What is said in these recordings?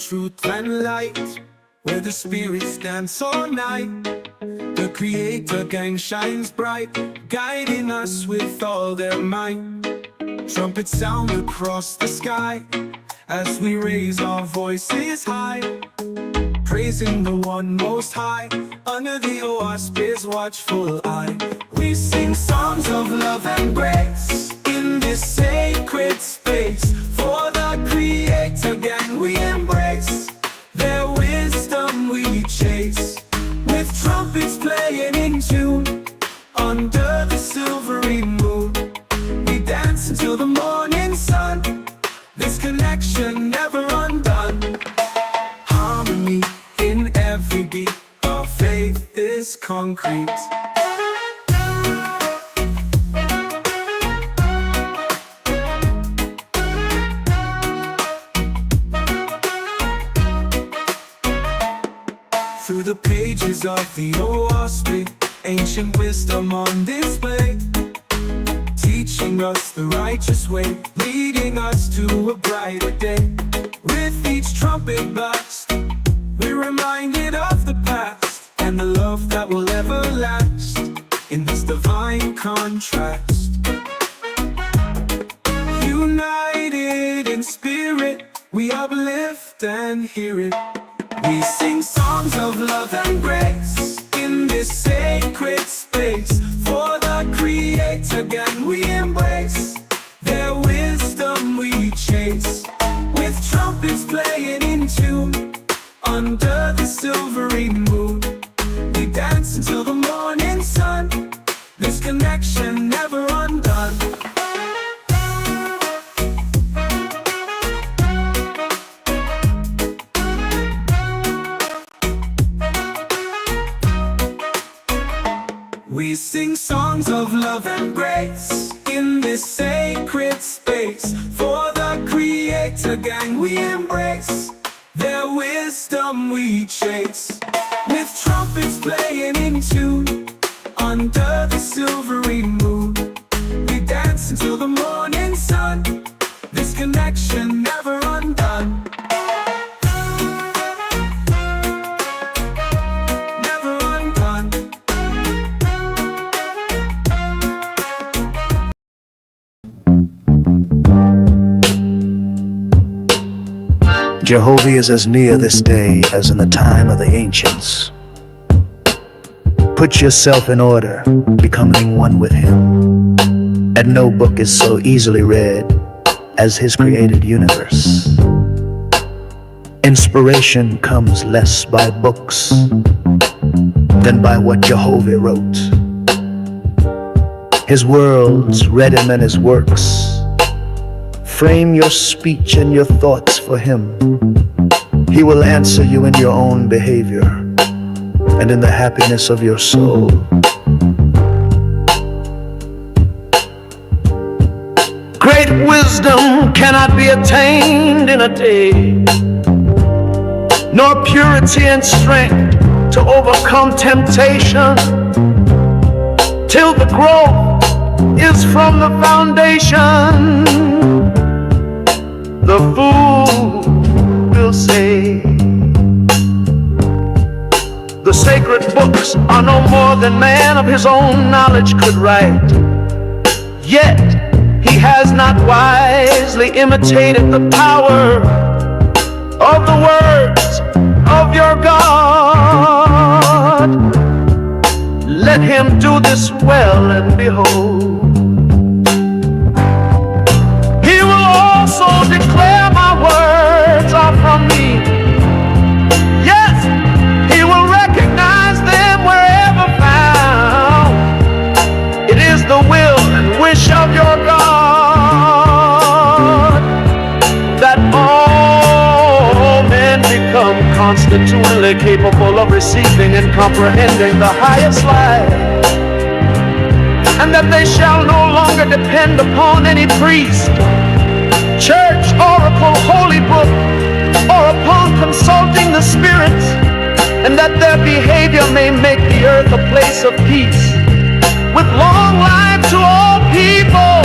truth and light, where the spirits dance all night. The Creator gang shines bright, guiding us with all their might. Trumpets sound across the sky as we raise our voices high, praising the one most high under the OASP's watchful eye. We sing songs of love and grace in this sacred space. For the Creator gang we embrace, their wisdom we chase, with trumpets playing in tune under the silvery moon. We dance until the morning sun, this connection never undone. Harmony in every beat, our faith is concrete. Through the pages of the OASP, ancient wisdom on display, teaching us the righteous way, leading us to a brighter day. With each trumpet blast, we're reminded of the past and the love that will ever last in this divine contrast. United in spirit, we uplift and hear it. We sing songs of love and grace in this sacred space. For the Creator gang we embrace, their wisdom we chase, with trumpets playing in tune under the silvery moon. We dance until the morning sun, this connection never undone. We sing songs of love and grace in this sacred space. For the Creator gang we embrace, their wisdom we chase, with trumpets playing in tune under the silvery moon. We dance until the morning sun, this connection never undone. Jehovah is as near this day as in the time of the ancients. Put yourself in order, becoming one with Him. And no book is so easily read as His created universe. Inspiration comes less by books than by what Jehovah wrote. His worlds read Him and His works. Frame your speech and your thoughts for Him. He will answer you in your own behavior and in the happiness of your soul. Great wisdom cannot be attained in a day, nor purity and strength to overcome temptation, till the growth is from the foundation. The fool will say, the sacred books are no more than man of his own knowledge could write. Yet he has not wisely imitated the power of the words of your God. Let him do this well, and behold, so declare my words are from me. Yes, he will recognize them wherever found. It is the will and wish of your God that all men become constitutionally capable of receiving and comprehending the highest life, and that they shall no longer depend upon any priest, church, oracle, holy book, or upon consulting the spirits, and that their behavior may make the earth a place of peace, with long life to all people,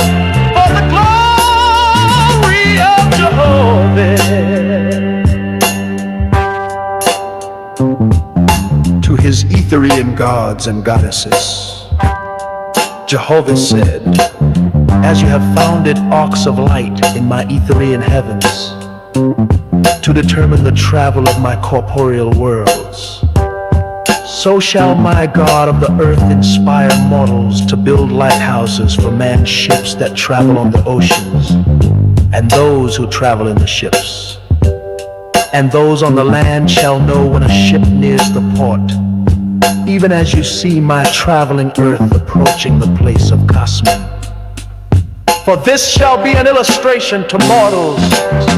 for the glory of Jehovah. his Etherian gods and goddesses. Jehovah said, as you have founded arcs of light in my Etherian heavens, to determine the travel of my corporeal worlds, so shall my God of the earth inspire mortals to build lighthouses for man's ships that travel on the oceans, and those who travel in the ships. And those on the land shall know when a ship nears the port, even as you see my traveling earth approaching the place of Cosmin. For this shall be an illustration to mortals,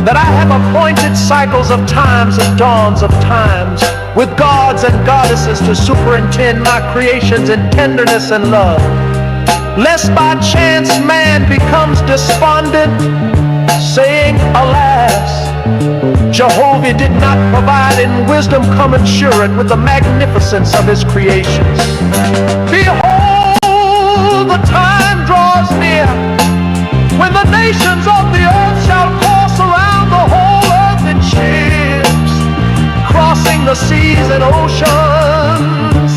that I have appointed cycles of times and dawns of times, with gods and goddesses to superintend my creations in tenderness and love, lest by chance man becomes despondent, saying, alas, Jehovah did not provide in wisdom commensurate with the magnificence of his creations. Behold, the time draws near when the nations of the earth shall course around the whole earth in ships, crossing the seas and oceans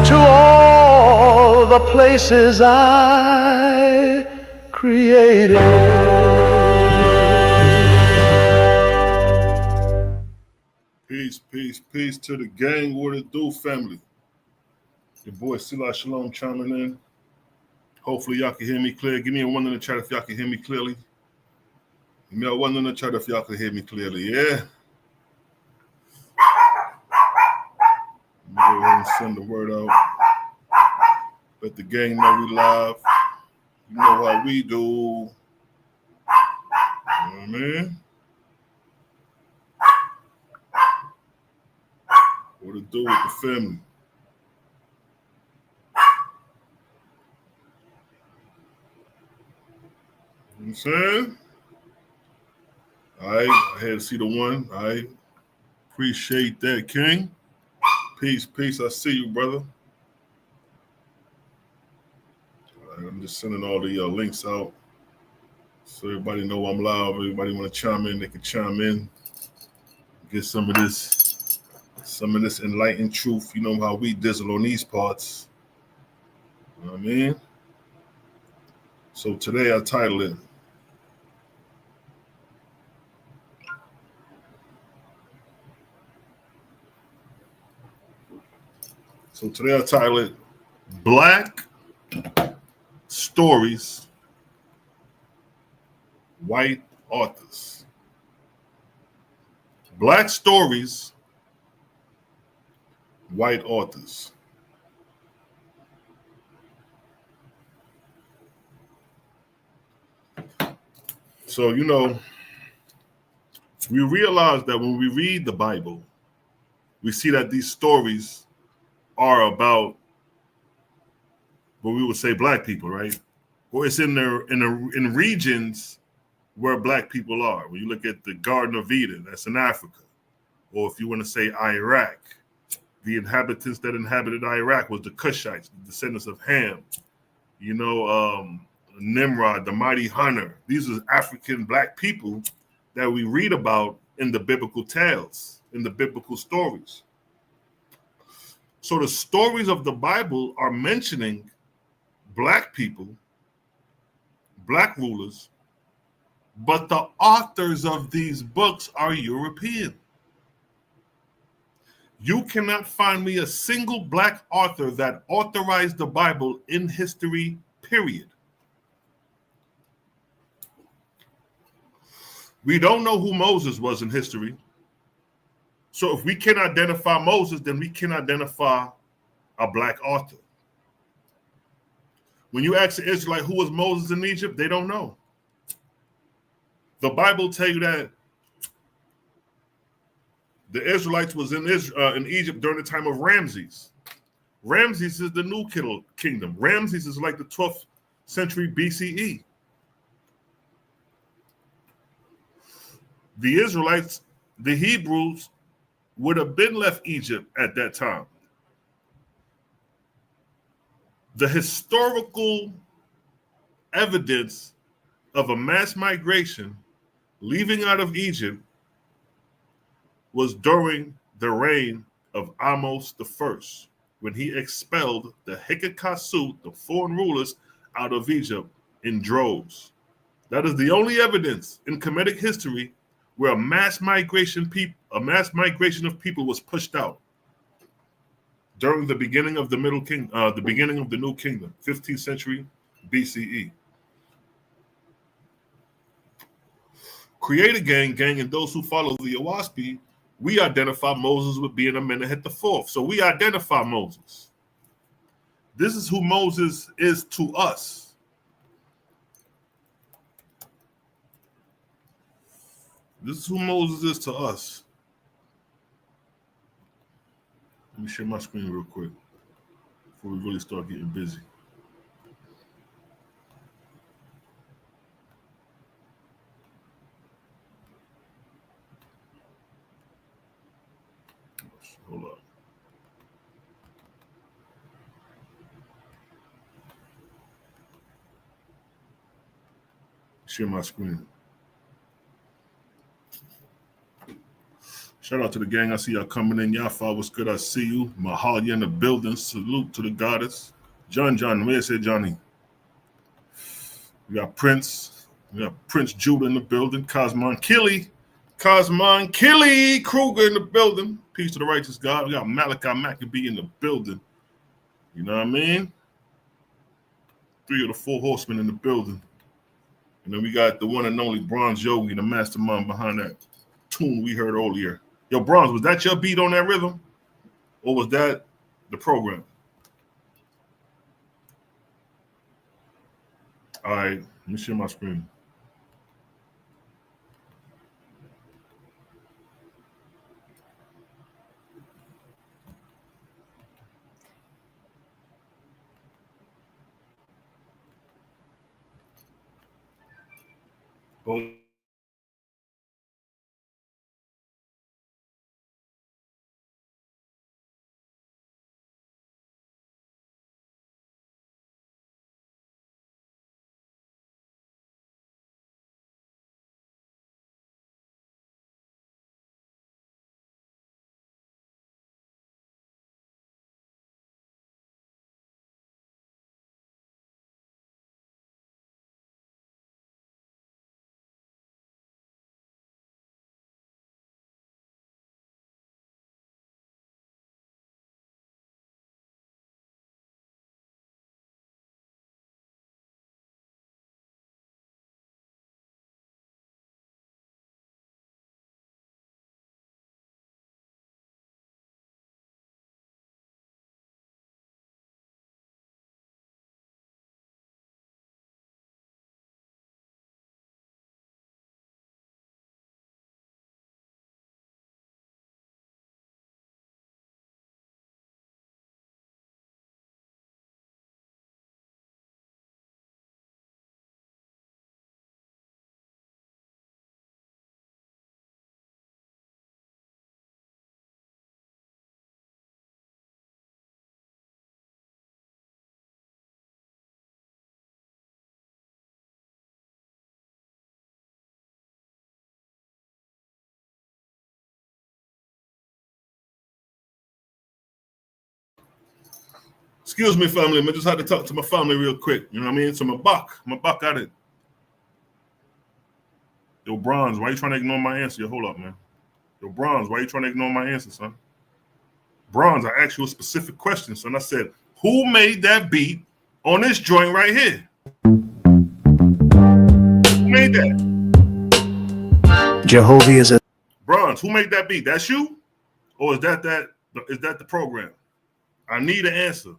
to all the places I created. Peace to the gang. What it do, family? Your boy Sila Shalom chiming in. Hopefully y'all can hear me clear. Give me a one in the chat if y'all can hear me clearly. Give me a one in the chat if y'all can hear me clearly. Yeah. Let me go ahead and send the word out. Let the gang know we live. You know how we do. You know what I mean? What it do with the family? You know what I'm saying? All right, I had to see the one. All right, appreciate that, King. Peace. I see you, brother. All right, I'm just sending all the links out so everybody know I'm live. Everybody want to chime in, they can chime in. Get some of this enlightened truth. You know how we dizzle on these parts. You know what I mean? So today I title it Black Stories, White Authors. Black Stories, White Authors. So, you know, we realize that when we read the Bible, we see that these stories are about what we would say black people, right? Or it's in regions where black people are. When you look at the Garden of Eden, that's in Africa. Or if you want to say Iraq, the inhabitants that inhabited Iraq was the Cushites, the descendants of Ham. You know, Nimrod, the mighty hunter. These are African black people that we read about in the biblical tales, in the biblical stories. So the stories of the Bible are mentioning black people, black rulers, but the authors of these books are European. You cannot find me a single black author that authorized the Bible in history, period. We don't know who Moses was in history. So if we can identify Moses, then we can identify a black author. When you ask the Israelite who was Moses in Egypt, they don't know. The Bible tells you that the Israelites was in Egypt during the time of Ramses. Ramses is the new kingdom. Ramses is like the 12th century BCE. The Israelites, the Hebrews, would have been left Egypt at that time. The historical evidence of a mass migration leaving out of Egypt was during the reign of Amos I, when he expelled the Hikakasu, the foreign rulers, out of Egypt in droves. That is the only evidence in Kemetic history where a mass migration of people was pushed out during the beginning of the the beginning of the New Kingdom, 15th century BCE. Creator gang, and those who follow the Awaspi, we identify Moses with being Amenemhet IV. So we identify Moses. This is who Moses is to us. This is who Moses is to us. Let me share my screen real quick before we really start getting busy. Hold up. Share my screen. Shout out to the gang. I see y'all coming in. Yafa, what's good? I see you. Mahal, you in the building. Salute to the goddess. John, where say Johnny? We got Prince. We got Prince Judah in the building. Cosmon Killy Kruger in the building. Peace to the righteous God. We got Malachi Maccabee in the building. You know what I mean? 3 of the 4 horsemen in the building. And then we got the one and only Bronze Yogi, the mastermind behind that tune we heard earlier. Yo, Bronze, was that your beat on that rhythm? Or was that the program? All right, let me share my screen. Oh. Excuse me, family. I just had to talk to my family real quick. You know what I mean? So my buck at it. Yo, Bronze, why you trying to ignore my answer? Yo, hold up, man. Yo, Bronze, why you trying to ignore my answer, son? Bronze, I asked you a specific question, son. I said, who made that beat on this joint right here? Who made that? Jehovah is a Bronze, who made that beat? That's you? Or is that the program? I need an answer.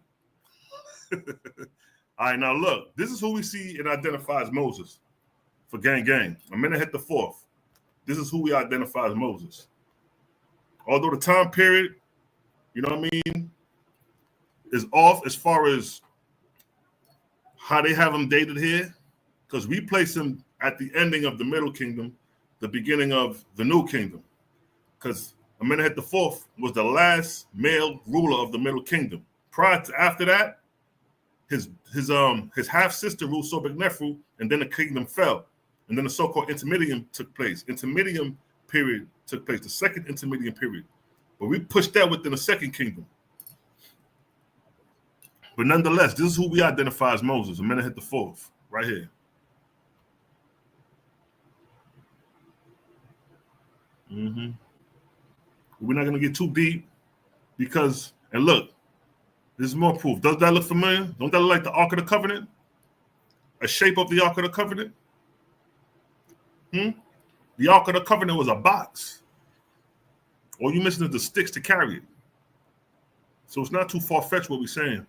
All right, now look, this is who we see and identify as Moses for gang. Amenemhet IV. This is who we identify as Moses. Although the time period, you know what I mean, is off as far as how they have him dated here, because we place him at the ending of the Middle Kingdom, the beginning of the New Kingdom, because Amenemhet IV was the last male ruler of the Middle Kingdom. After that, his half sister ruled Sobek Neferu, and then the kingdom fell, and then the so-called intermediate took place. Intermediate period took place, the second intermediate period. But we pushed that within the second kingdom. But nonetheless, this is who we identify as Moses, Amenemhet IV, right here. We're not going to get too deep because, and look, this is more proof. Does that look familiar? Don't that look like the Ark of the Covenant? A shape of the Ark of the Covenant? The Ark of the Covenant was a box. All you missing is the sticks to carry it. So it's not too far-fetched what we're saying.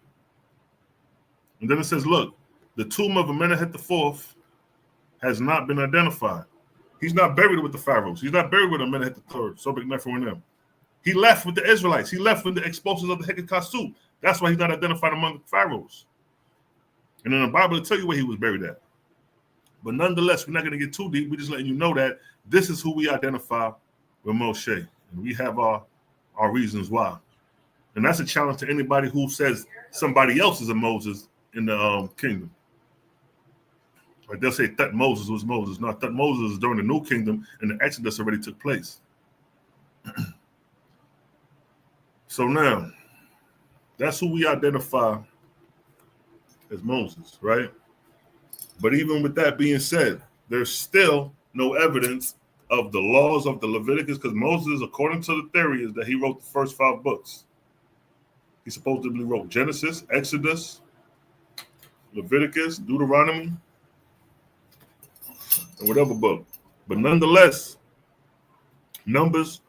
And then it says, look, the tomb of Amenemhet IV has not been identified. He's not buried with the pharaohs. He's not buried with Amenemhet III, Sobek Nefer and them. He left with the Israelites. He left with the expulsions of the Hekakassu. That's why he's not identified among the pharaohs. And in the Bible, it'll tell you where he was buried at. But nonetheless, we're not going to get too deep. We're just letting you know that this is who we identify with Moshe. And we have our reasons why. And that's a challenge to anybody who says somebody else is a Moses in the kingdom. Like they'll say that Moses was Moses. No, that Moses is during the new kingdom and the Exodus already took place. So now, that's who we identify as Moses, right? But even with that being said, there's still no evidence of the laws of the Leviticus, because Moses, according to the theory, is that he wrote the first 5 books. He supposedly wrote Genesis, Exodus, Leviticus, Deuteronomy, and whatever book. But nonetheless, Numbers.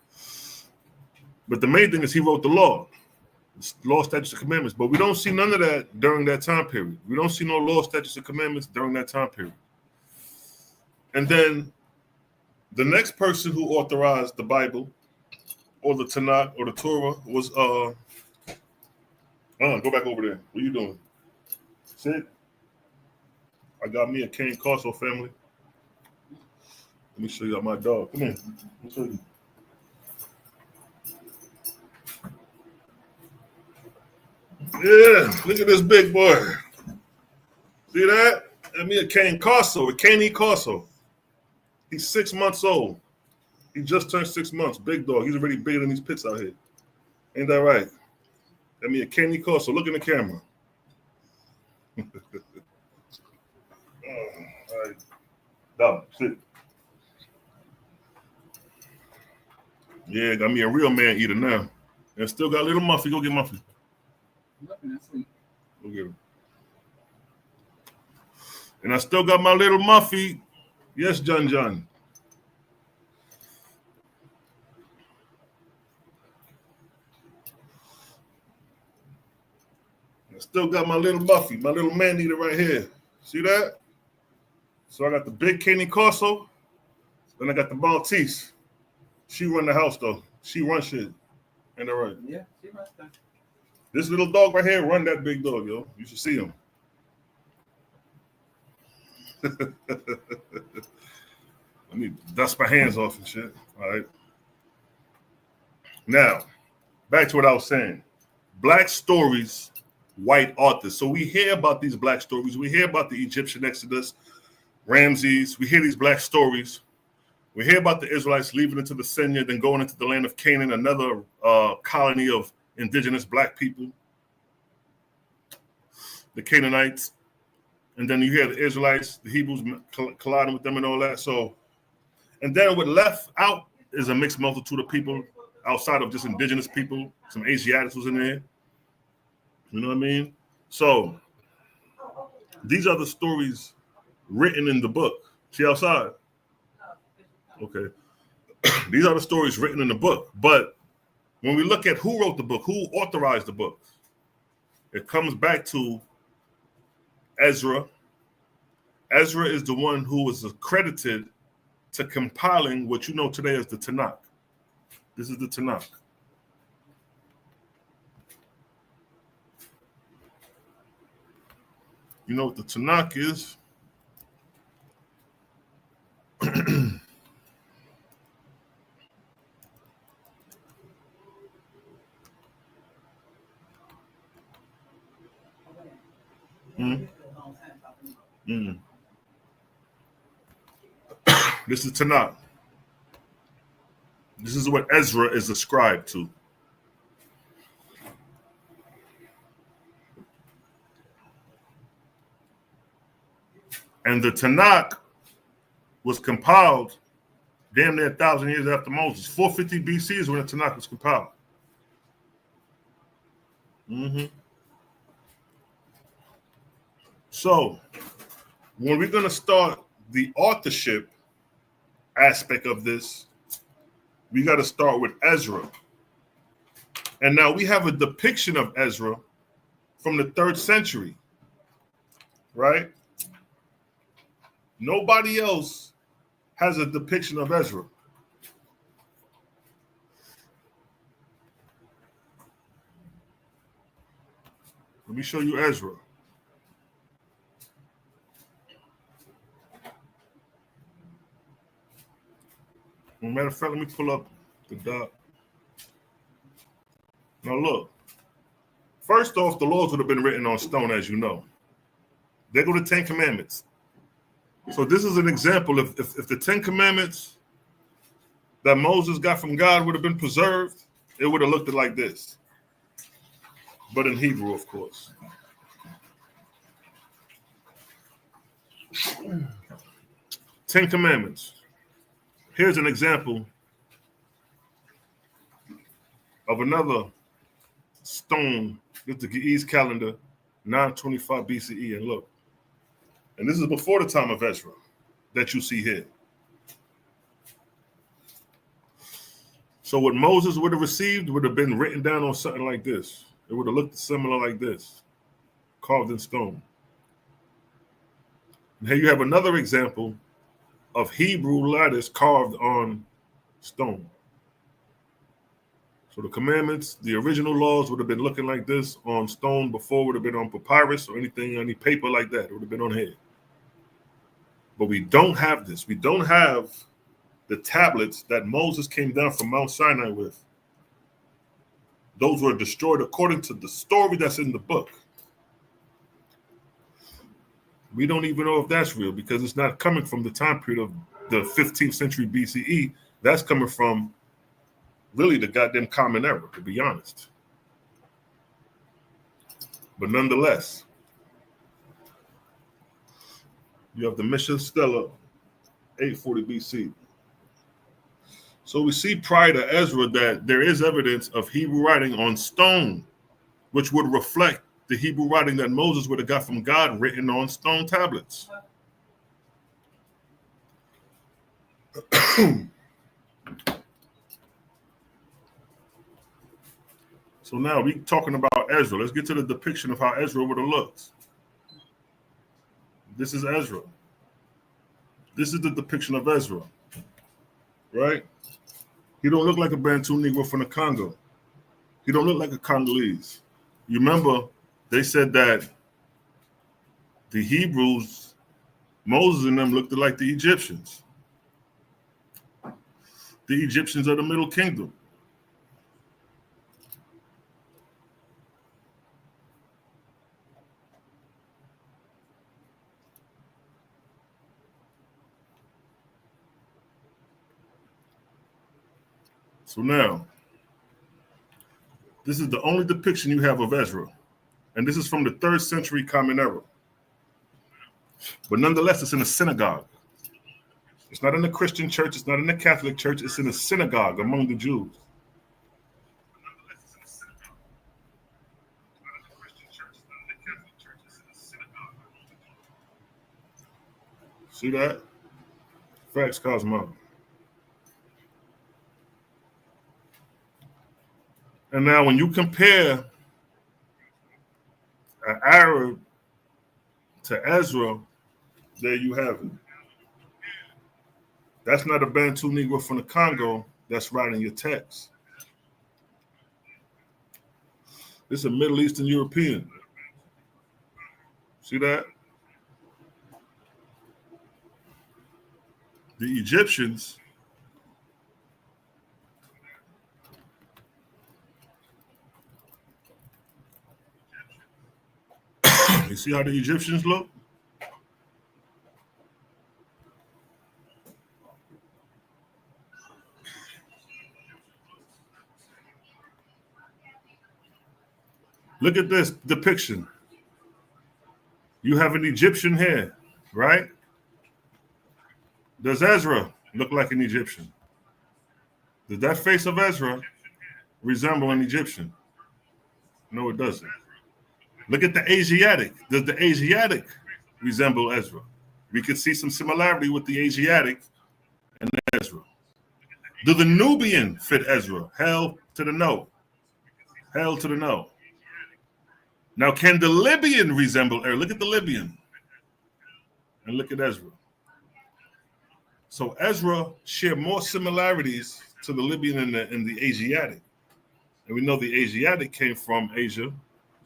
But the main thing is he wrote the law, statutes, and commandments. But we don't see none of that during that time period. We don't see no law, statutes, and commandments during that time period. And then the next person who authorized the Bible or the Tanakh or the Torah was go back over there. What are you doing? Sit. I got me a Cane Corso family. Let me show you my dog. Come here. Let me show you. Yeah, look at this big boy. See that? Got me a Cane Corso, a Cane Corso. He's 6 months old. He just turned 6 months. Big dog. He's already bigger than these pits out here. Ain't that right? Got me a Cane Corso. Look in the camera. All right. Down. Sit. Yeah, got me a real man eater now. And still got little Muffy. Go get Muffy. Go get him. And I still got my little Muffy. Yes, John. I still got my little Muffy, my little man eater right here. See that? So I got the big Cane Corso. Then I got the Maltese. She run the house though. She run shit. Ain't that right? Yeah, she runs that. This little dog right here run that big dog, yo. You should see him. Let me dust my hands off and shit. All right. Now, back to what I was saying. Black stories, white authors. So we hear about these black stories. We hear about the Egyptian Exodus, Ramses. We hear these black stories. We hear about the Israelites leaving into the Senya, then going into the land of Canaan, another colony of indigenous black people, the Canaanites. And then you hear the Israelites, the Hebrews colliding with them and all that. So, and then what left out is a mixed multitude of people outside of just indigenous people. Some Asiatics was in there. You know what I mean? So these are the stories written in the book. See outside? Okay. These are the stories written in the book. But when we look at who wrote the book, who authorized the book, it comes back to Ezra. Ezra is the one who is accredited to compiling what you know today as the Tanakh. This is the Tanakh. You know what the Tanakh is? This is Tanakh. This is what Ezra is ascribed to. And the Tanakh was compiled damn near 1,000 years after Moses. 450 BC is when the Tanakh was compiled. So, when we're going to start the authorship aspect of this, we got to start with Ezra. And now we have a depiction of Ezra from the 3rd century, right? Nobody else has a depiction of Ezra. Let me show you Ezra. Matter of fact, let me pull up the doc. Now look, first off, the laws would have been written on stone, as you know. There go the 10 Commandments. So this is an example. If the 10 Commandments that Moses got from God would have been preserved, it would have looked like this. But in Hebrew, of course. 10 Commandments. Here's an example of another stone. This is the Ge'ez calendar, 925 BCE. And look, and this is before the time of Ezra that you see here. So what Moses would have received would have been written down on something like this. It would have looked similar like this, carved in stone. And here you have another example of Hebrew letters carved on stone. So the commandments, the original laws would have been looking like this on stone. Before would have been on papyrus or anything, any paper like that. It would have been on here. But we don't have this. We don't have the tablets that Moses came down from Mount Sinai with. Those were destroyed according to the story that's in the book. We don't even know if that's real because it's not coming from the time period of the 15th century BCE. That's coming from really the goddamn Common Era, to be honest. But nonetheless, you have the Mishnah Stela, 840 BC. So we see prior to Ezra that there is evidence of Hebrew writing on stone, which would reflect the Hebrew writing that Moses would have got from God written on stone tablets. So now we're talking about Ezra. Let's get to the depiction of how Ezra would have looked. This is Ezra. This is the depiction of Ezra, right? He don't look like a Bantu Negro from the Congo. He don't look like a Congolese. You remember they said that the Hebrews, Moses and them looked like the Egyptians. The Egyptians of the Middle Kingdom. So now, this is the only depiction you have of Ezra. And this is from the 3rd century Common Era. But nonetheless, it's in a synagogue. It's not in the Christian church. It's not in the Catholic church. It's in a synagogue among the Jews. See that? Facts, Cosmo. And now when you compare an Arab to Ezra, there you have it. That's not a Bantu Negro from the Congo that's writing your text. This is a Middle Eastern European. See that? The Egyptians, you see how the Egyptians look? Look at this depiction. You have an Egyptian here, right? Does Ezra look like an Egyptian? Does that face of Ezra resemble an Egyptian? No, it doesn't. Look at the Asiatic. Does the Asiatic resemble Ezra? We could see some similarity with the Asiatic and Ezra. Do the Nubian fit Ezra? Hell to the no. Hell to the no. Now, can the Libyan resemble Ezra? Look at the Libyan. And look at Ezra. So Ezra shared more similarities to the Libyan and the Asiatic. And we know the Asiatic came from Asia,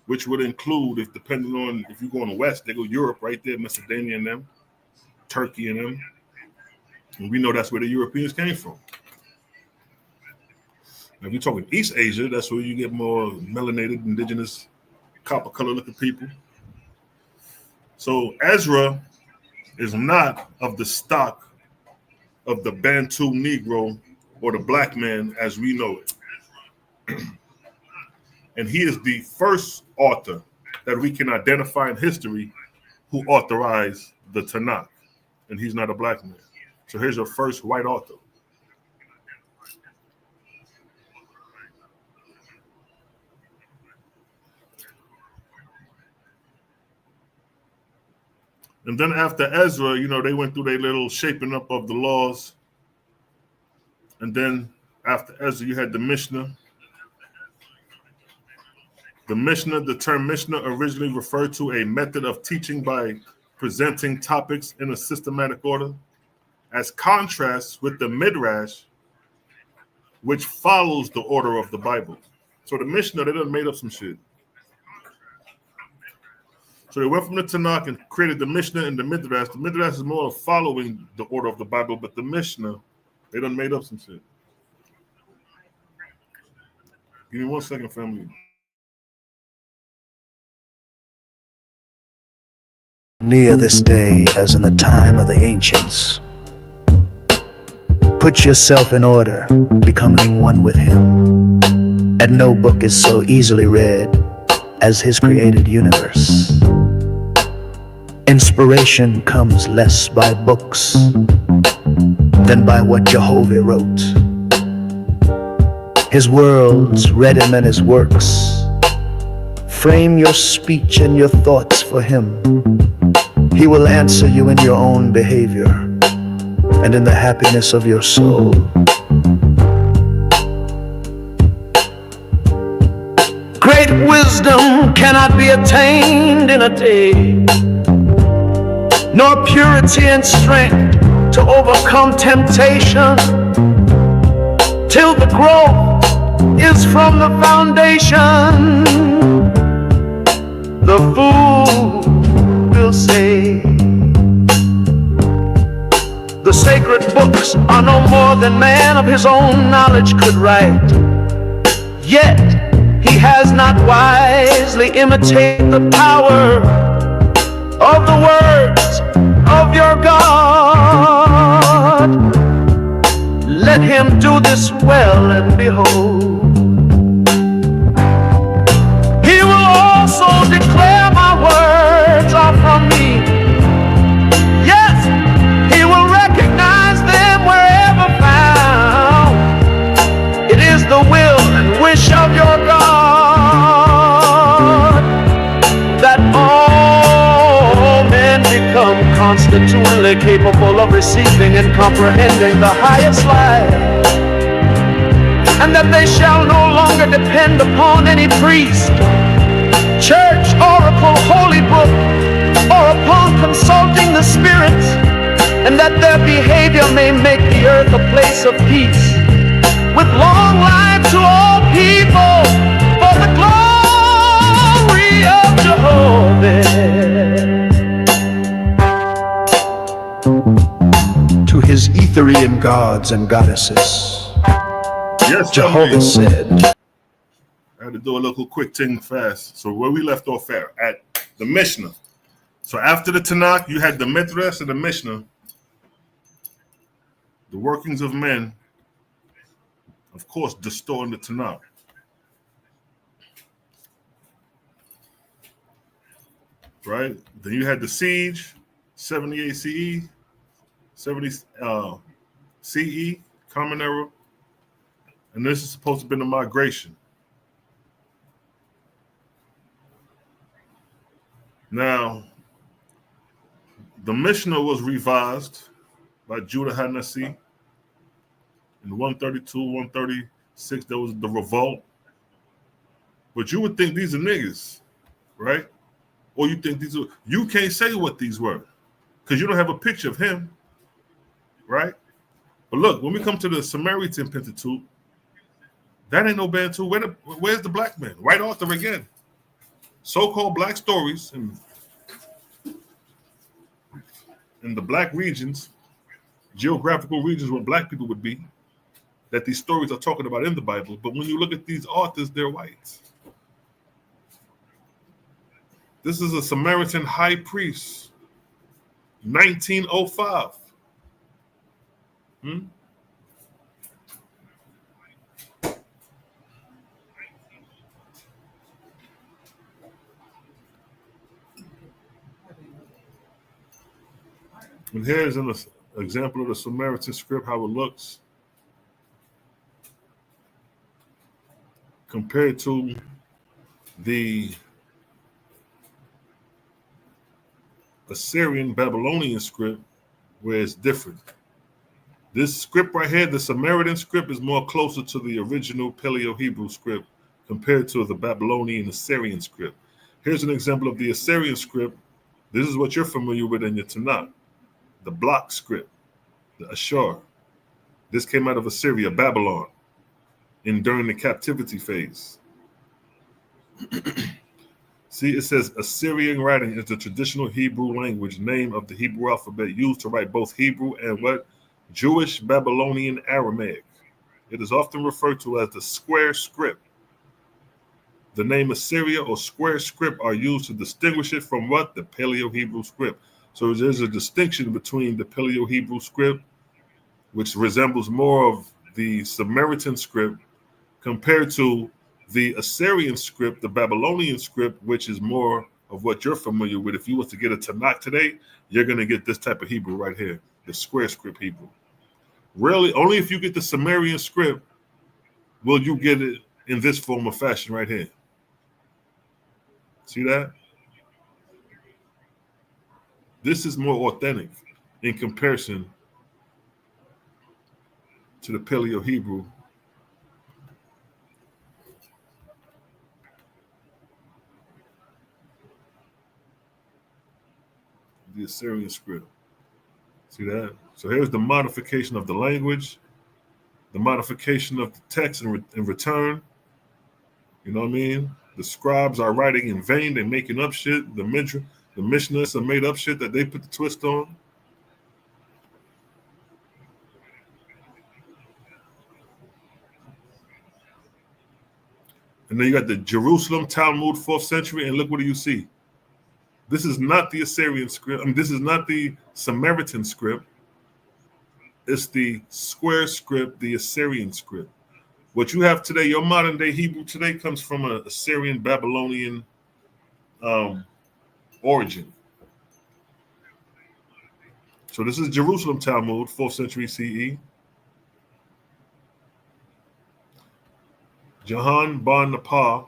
which would include, if depending on if you go on the west, they go Europe right there, Macedonia and them, Turkey and them. And we know that's where the Europeans came from. Now, if you're talking East Asia, that's where you get more melanated, indigenous, copper color looking people. So Ezra is not of the stock of the Bantu Negro or the black man as we know it. And he is the first author that we can identify in history who authorized the Tanakh. And he's not a black man. So here's your first white author. And then after Ezra, they went through their little shaping up of the laws. And then after Ezra, you had the Mishnah. The term Mishnah originally referred to a method of teaching by presenting topics in a systematic order, as contrast with the Midrash, which follows the order of the Bible. So the Mishnah, they done made up some shit. So they went from the Tanakh and created the Mishnah and the Midrash. The Midrash is more of following the order of the Bible, but the Mishnah, they done made up some shit. Give me 1 second, family. Near this day as in the time of the ancients. Put yourself in order, becoming one with him. And no book is so easily read as his created universe. Inspiration comes less by books than by what Jehovah wrote. His worlds read him and his works. Frame your speech and your thoughts for him. He will answer you in your own behavior and in the happiness of your soul. Great wisdom cannot be attained in a day, nor purity and strength to overcome temptation, till the growth is from the foundation. The fool will say, the sacred books are no more than man of his own knowledge could write. Yet he has not wisely imitated the power of the words of your God. Let him do this well, and behold, he will also declare my words are from me. Yes, he will recognize them wherever found. It is the will and wish of your God that all men become constitutionally capable of receiving and comprehending the highest life, and that they shall no longer depend upon any priest, church, oracle, holy book, or upon consulting the spirits, and that their behavior may make the earth a place of peace, with long life to all people, for the glory of Jehovah. To his Etherian gods and goddesses, Yes, Jehovah said, I had to do a little quick thing fast. So where we left off at the Mishnah. So after the Tanakh, you had the Midrash and the Mishnah. The workings of men, of course, distorting the Tanakh. Right? Then you had the siege, 78 CE, 70 CE, Common Era, and this is supposed to have been a migration. Now, the Mishnah was revised by Judah Hanasi in 132, 136. There was the revolt. But you would think these are niggas, right? Or you think these are, you can't say what these were because you don't have a picture of him, right? But look, when we come to the Samaritan Pentateuch, that ain't no Bantu. Where's the black man? White author again. So-called black stories in the black regions, geographical regions where black people would be, that these stories are talking about in the Bible. But when you look at these authors, they're white. This is a Samaritan high priest, 1905. And here's an example of the Samaritan script, how it looks compared to the Assyrian Babylonian script, where it's different. This script right here, the Samaritan script, is more closer to the original Paleo-Hebrew script compared to the Babylonian Assyrian script. Here's an example of the Assyrian script. This is what you're familiar with in your Tanakh. The block script, the Ashur. This came out of Assyria, Babylon, during the captivity phase. See, it says Assyrian writing is the traditional Hebrew language name of the Hebrew alphabet used to write both Hebrew and what? Jewish Babylonian Aramaic. It is often referred to as the square script. The name Assyria or square script are used to distinguish it from what? The Paleo-Hebrew script. So there's a distinction between the Paleo-Hebrew script, which resembles more of the Samaritan script, compared to the Assyrian script, the Babylonian script, which is more of what you're familiar with. If you was to get a Tanakh today, you're going to get this type of Hebrew right here, the square script Hebrew. Really, only if you get the Sumerian script will you get it in this form of fashion right here. See that? This is more authentic in comparison to the Paleo-Hebrew. The Assyrian script. See that? So here's the modification of the language, the modification of the text in return. You know what I mean? The scribes are writing in vain. They're making up shit. The Mishnahs are made up shit that they put the twist on. And then you got the Jerusalem Talmud, 4th century, and look what do you see? This is not the Assyrian script. I mean, this is not the Samaritan script. It's the square script, the Assyrian script. What you have today, your modern day Hebrew today, comes from an Assyrian Babylonian origin. So this is Jerusalem Talmud, 4th century CE. Jahan Bar Napar,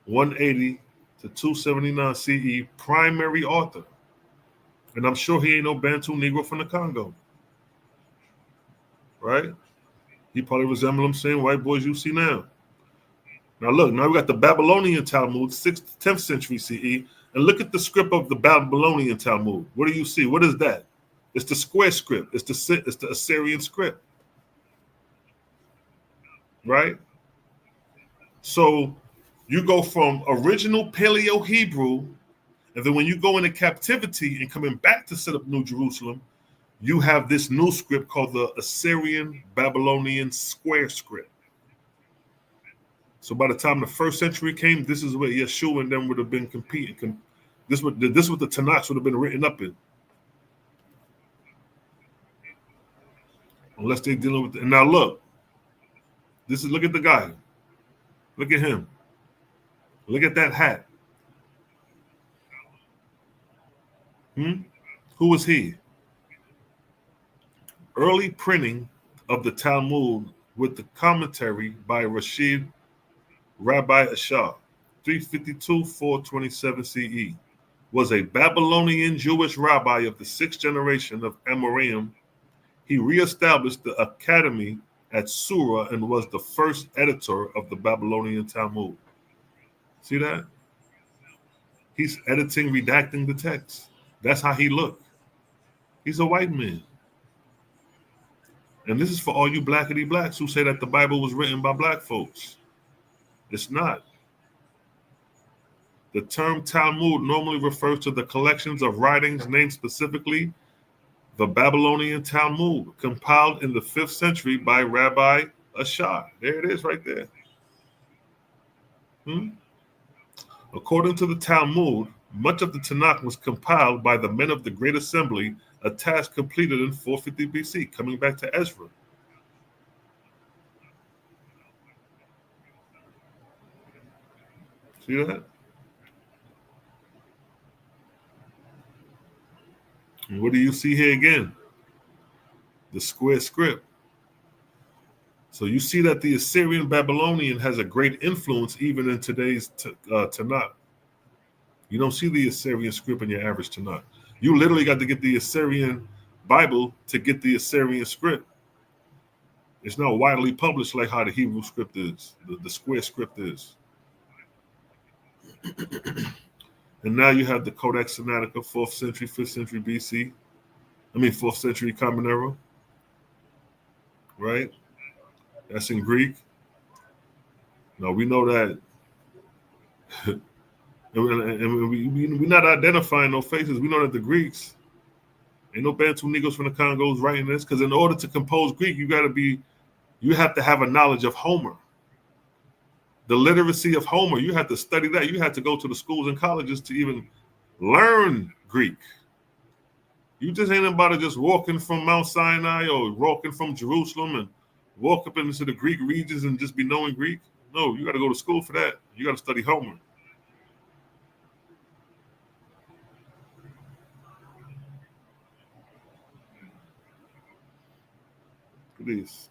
180 to 279 CE, primary author. And I'm sure he ain't no Bantu Negro from the Congo. Right? He probably resemble them same white boys you see now. Now look, now we got the Babylonian Talmud, 6th, 10th century CE, and look at the script of the Babylonian Talmud. What do you see? What is that? It's the square script. It's the Assyrian script. Right? So you go from original Paleo-Hebrew, and then when you go into captivity and coming back to set up New Jerusalem, you have this new script called the Assyrian Babylonian square script. So by the time the 1st century came, this is where Yeshua and them would have been competing. This what the Tanakh would have been written up in. Unless they're dealing with it. And now look, look at the guy. Look at him. Look at that hat. Who was he? early printing of the Talmud with the commentary by Rashid Rabbi Ashar, 352-427 CE, was a Babylonian Jewish rabbi of the 6th generation of Amoraim. He reestablished the academy at Sura and was the first editor of the Babylonian Talmud. See that? He's editing, redacting the text. That's how he looked. He's a white man. And this is for all you blackity blacks who say that the Bible was written by black folks. It's not. The term Talmud normally refers to the collections of writings named specifically the Babylonian Talmud, compiled in the 5th century by Rabbi Ashar. There it is right there. According to the Talmud, much of the Tanakh was compiled by the men of the Great Assembly, a task completed in 450 BC, coming back to Ezra. See that? And what do you see here again? The square script. So you see that the Assyrian Babylonian has a great influence even in today's Tanakh. You don't see the Assyrian script in your average Tanakh. You literally got to get the Assyrian Bible to get the Assyrian script. It's not widely published like how the Hebrew script is, the square script is. And now you have the Codex Sinaitica, 4th century, 5th century BC. 4th century Common Era. Right? That's in Greek. Now we know that, and we're not identifying no faces. We know that the Greeks, ain't no Bantu Negroes from the Congos writing this, because in order to compose Greek, you have to have a knowledge of Homer. The literacy of Homer, you have to study that. You have to go to the schools and colleges to even learn Greek. You just ain't about to just walking from Mount Sinai or walking from Jerusalem and walk up into the Greek regions and just be knowing Greek. No, you got to go to school for that. You got to study Homer. Please.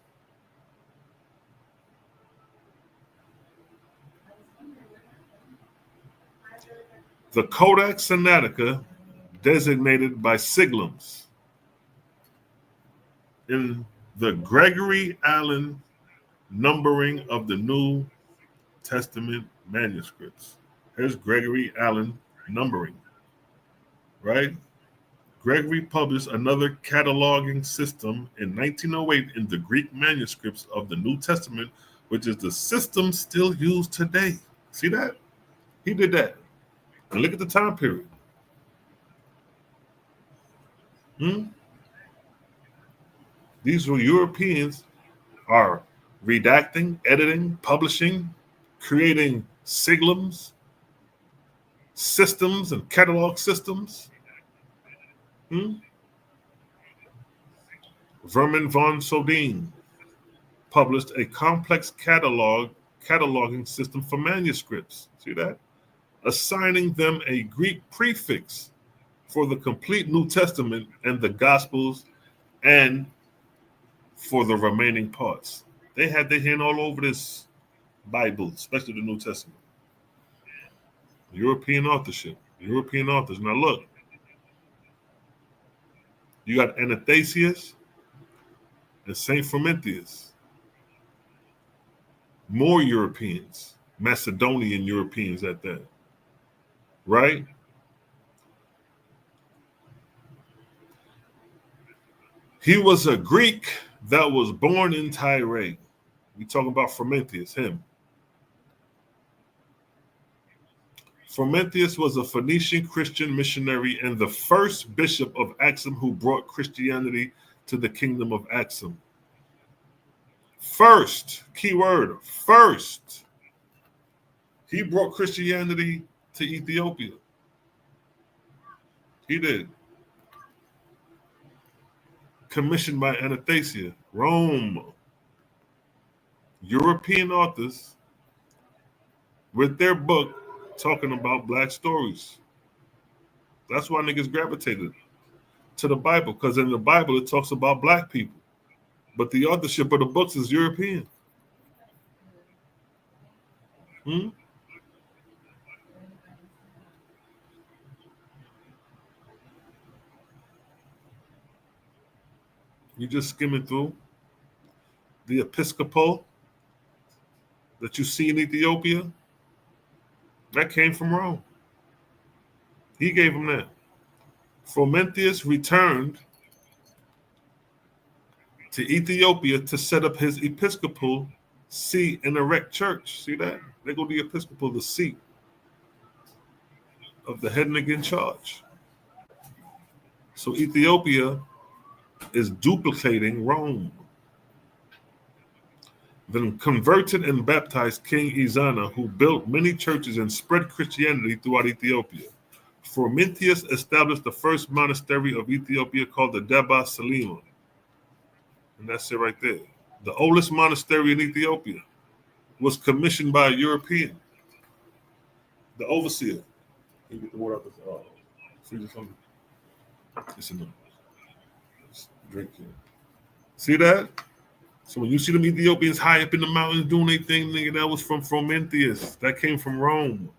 The Codex Sinaitica, designated by siglums in the Gregory Allen numbering of the New Testament manuscripts. Here's Gregory Allen numbering, right? Gregory published another cataloging system in 1908 in the Greek manuscripts of the New Testament, which is the system still used today. See that? He did that. And look at the time period. These were Europeans are redacting, editing, publishing, creating siglums, systems, and catalog systems. Vermin von Sodine published a complex cataloging system for manuscripts. See that? Assigning them a Greek prefix for the complete New Testament and the Gospels and for the remaining parts. They had their hand all over this Bible, especially the New Testament. European authorship, European authors. Now look, you got Anatasius and St. Frumentius. More Europeans, Macedonian Europeans at that. Right? He was a Greek that was born in Tyre. We talking about Frumentius, him. Frumentius was a Phoenician Christian missionary and the first bishop of Axum who brought Christianity to the kingdom of Axum. First, key word, first. He brought Christianity to Ethiopia. He did. Commissioned by Anastasia, Rome. European authors with their book talking about black stories. That's why niggas gravitated. to the Bible, because in the Bible it talks about black people, but the authorship of the books is European. Hmm? You just skimming through the Episcopal that you see in Ethiopia. That came from Rome. He gave them that. Frumentius returned to Ethiopia to set up his episcopal seat and erect church. See that? They go to the episcopal, the seat of the head nigga in charge. So Ethiopia is duplicating Rome. Then converted and baptized King Ezana, who built many churches and spread Christianity throughout Ethiopia. Frumentius established the first monastery of Ethiopia called the Deba Salion. And that's it right there. The oldest monastery in Ethiopia was commissioned by a European, the overseer. Can you get the water out the freezer for me? It's enough. Drink here. See that? So when you see them Ethiopians high up in the mountains doing their thing, nigga, that was from Frumentius. That came from Rome.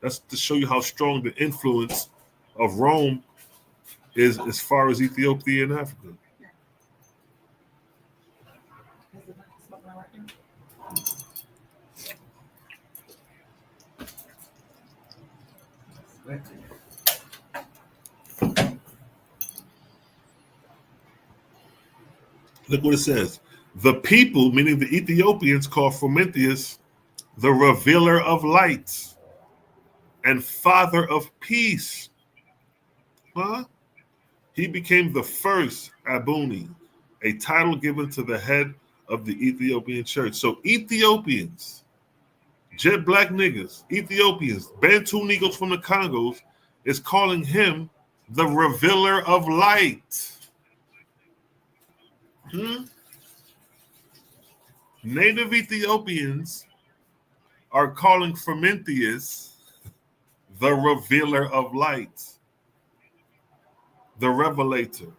That's to show you how strong the influence of Rome is as far as Ethiopia and Africa. Look what it says. The people, meaning the Ethiopians, call Frumentius the revealer of light and father of peace. Huh? He became the first Abuni, a title given to the head of the Ethiopian church. So Ethiopians, jet black niggas, Ethiopians, Bantu niggas from the Congos is calling him the revealer of light. Native Ethiopians are calling Frumentius the revealer of light, the revelator.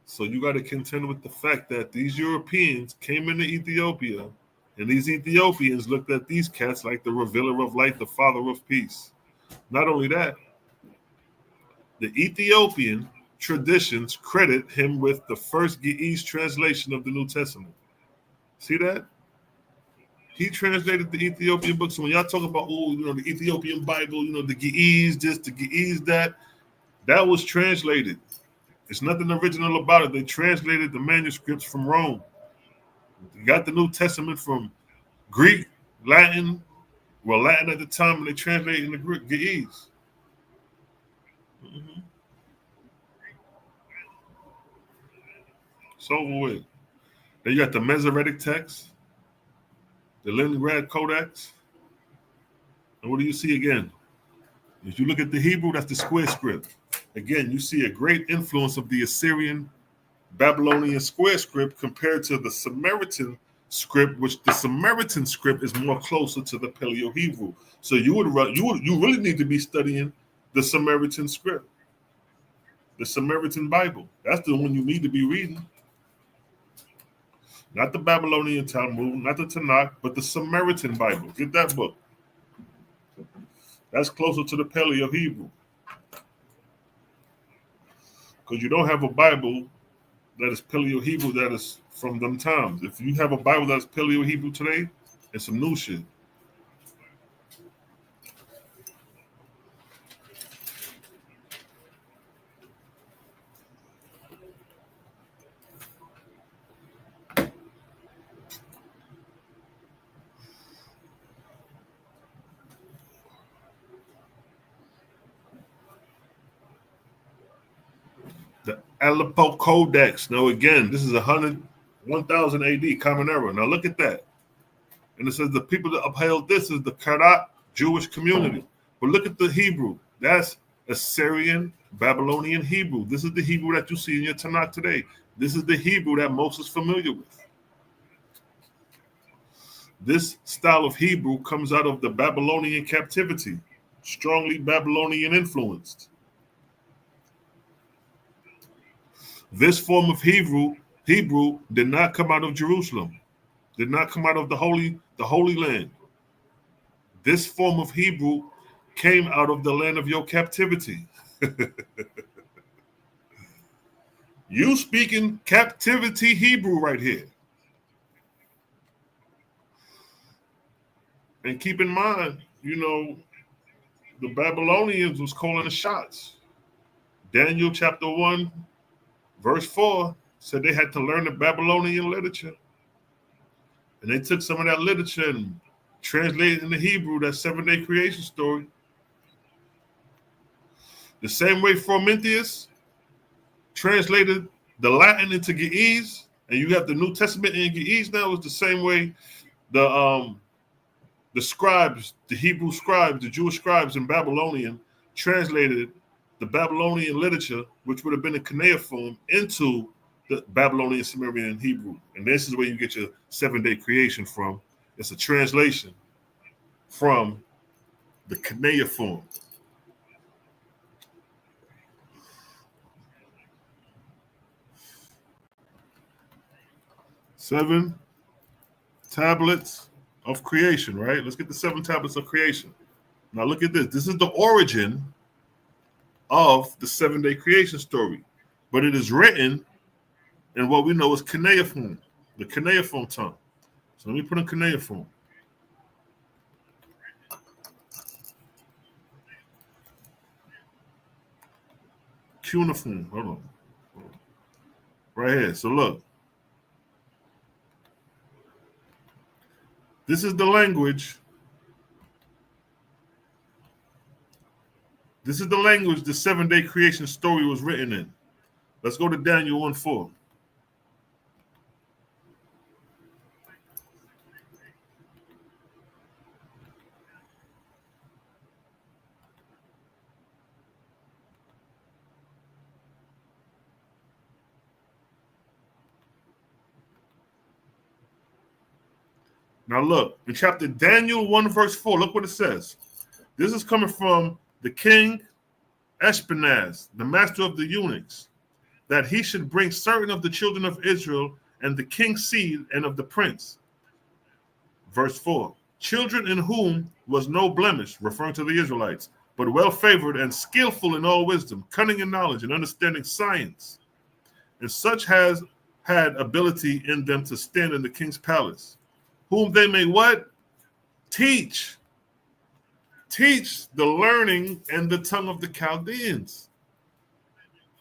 So you got to contend with the fact that these Europeans came into Ethiopia, and these Ethiopians looked at these cats like the revealer of light, the father of peace. Not only that, the Ethiopian traditions credit him with the first Ge'ez translation of the New Testament. See that? He translated the Ethiopian books. So when y'all talk about, the Ethiopian Bible, the Ge'ez this, the Ge'ez that, that was translated. There's nothing original about it. They translated the manuscripts from Rome. You got the New Testament from Greek, Latin, Latin at the time, and they translated in the Greek Ge'ez. It's over with. Then you got the Masoretic text, the Leningrad Codex. And what do you see again? If you look at the Hebrew, that's the square script. Again, you see a great influence of the Assyrian Babylonian square script compared to the Samaritan script, which the Samaritan script is more closer to the Paleo-Hebrew. So you really need to be studying the Samaritan script, the Samaritan Bible. That's the one you need to be reading. Not the Babylonian Talmud, not the Tanakh, but the Samaritan Bible. Get that book. That's closer to the Paleo-Hebrew. Because you don't have a Bible that is Paleo-Hebrew that is from them times. If you have a Bible that's Paleo-Hebrew today, it's some new shit. The Aleppo Codex. Now, again, this is 1000 AD, Common Era. Now, look at that. And it says the people that upheld this is the Karat Jewish community. But look at the Hebrew. That's Assyrian, Babylonian Hebrew. This is the Hebrew that you see in your Tanakh today. This is the Hebrew that Moses is familiar with. This style of Hebrew comes out of the Babylonian captivity, strongly Babylonian influenced. This form of Hebrew did not come out of Jerusalem, did not come out of the Holy Land. This form of Hebrew came out of the land of your captivity. You speaking captivity Hebrew right here. And keep in mind, you know, the Babylonians was calling the shots. Daniel chapter 1, verse 4 said they had to learn the Babylonian literature. And they took some of that literature and translated into Hebrew, that 7-day creation story. The same way Frumentius translated the Latin into Ge'ez, and you have the New Testament in Ge'ez now, is the same way the scribes, the Hebrew scribes, the Jewish scribes in Babylonian translated the Babylonian literature, which would have been in cuneiform, into the Babylonian Sumerian Hebrew. And this is where you get your 7-day creation from. It's a translation from the cuneiform. Seven tablets of creation, right? Let's get the 7 tablets of creation. Now look at this. This is the origin of the 7-day creation story, but it is written in what we know as cuneiform, the cuneiform tongue. So let me put in cuneiform. Cuneiform, hold on. Right here, so look. This is the language. This is the language the 7-day creation story was written in. Let's go to Daniel 1:4. Now look, in chapter Daniel 1 verse 4, look what it says. This is coming from the king Ashpenaz, the master of the eunuchs, that he should bring certain of the children of Israel and the king's seed and of the prince. Verse 4, children in whom was no blemish, referring to the Israelites, but well favored and skillful in all wisdom, cunning in knowledge and understanding science. And such has had ability in them to stand in the king's palace, whom they may what? Teach the learning and the tongue of the Chaldeans.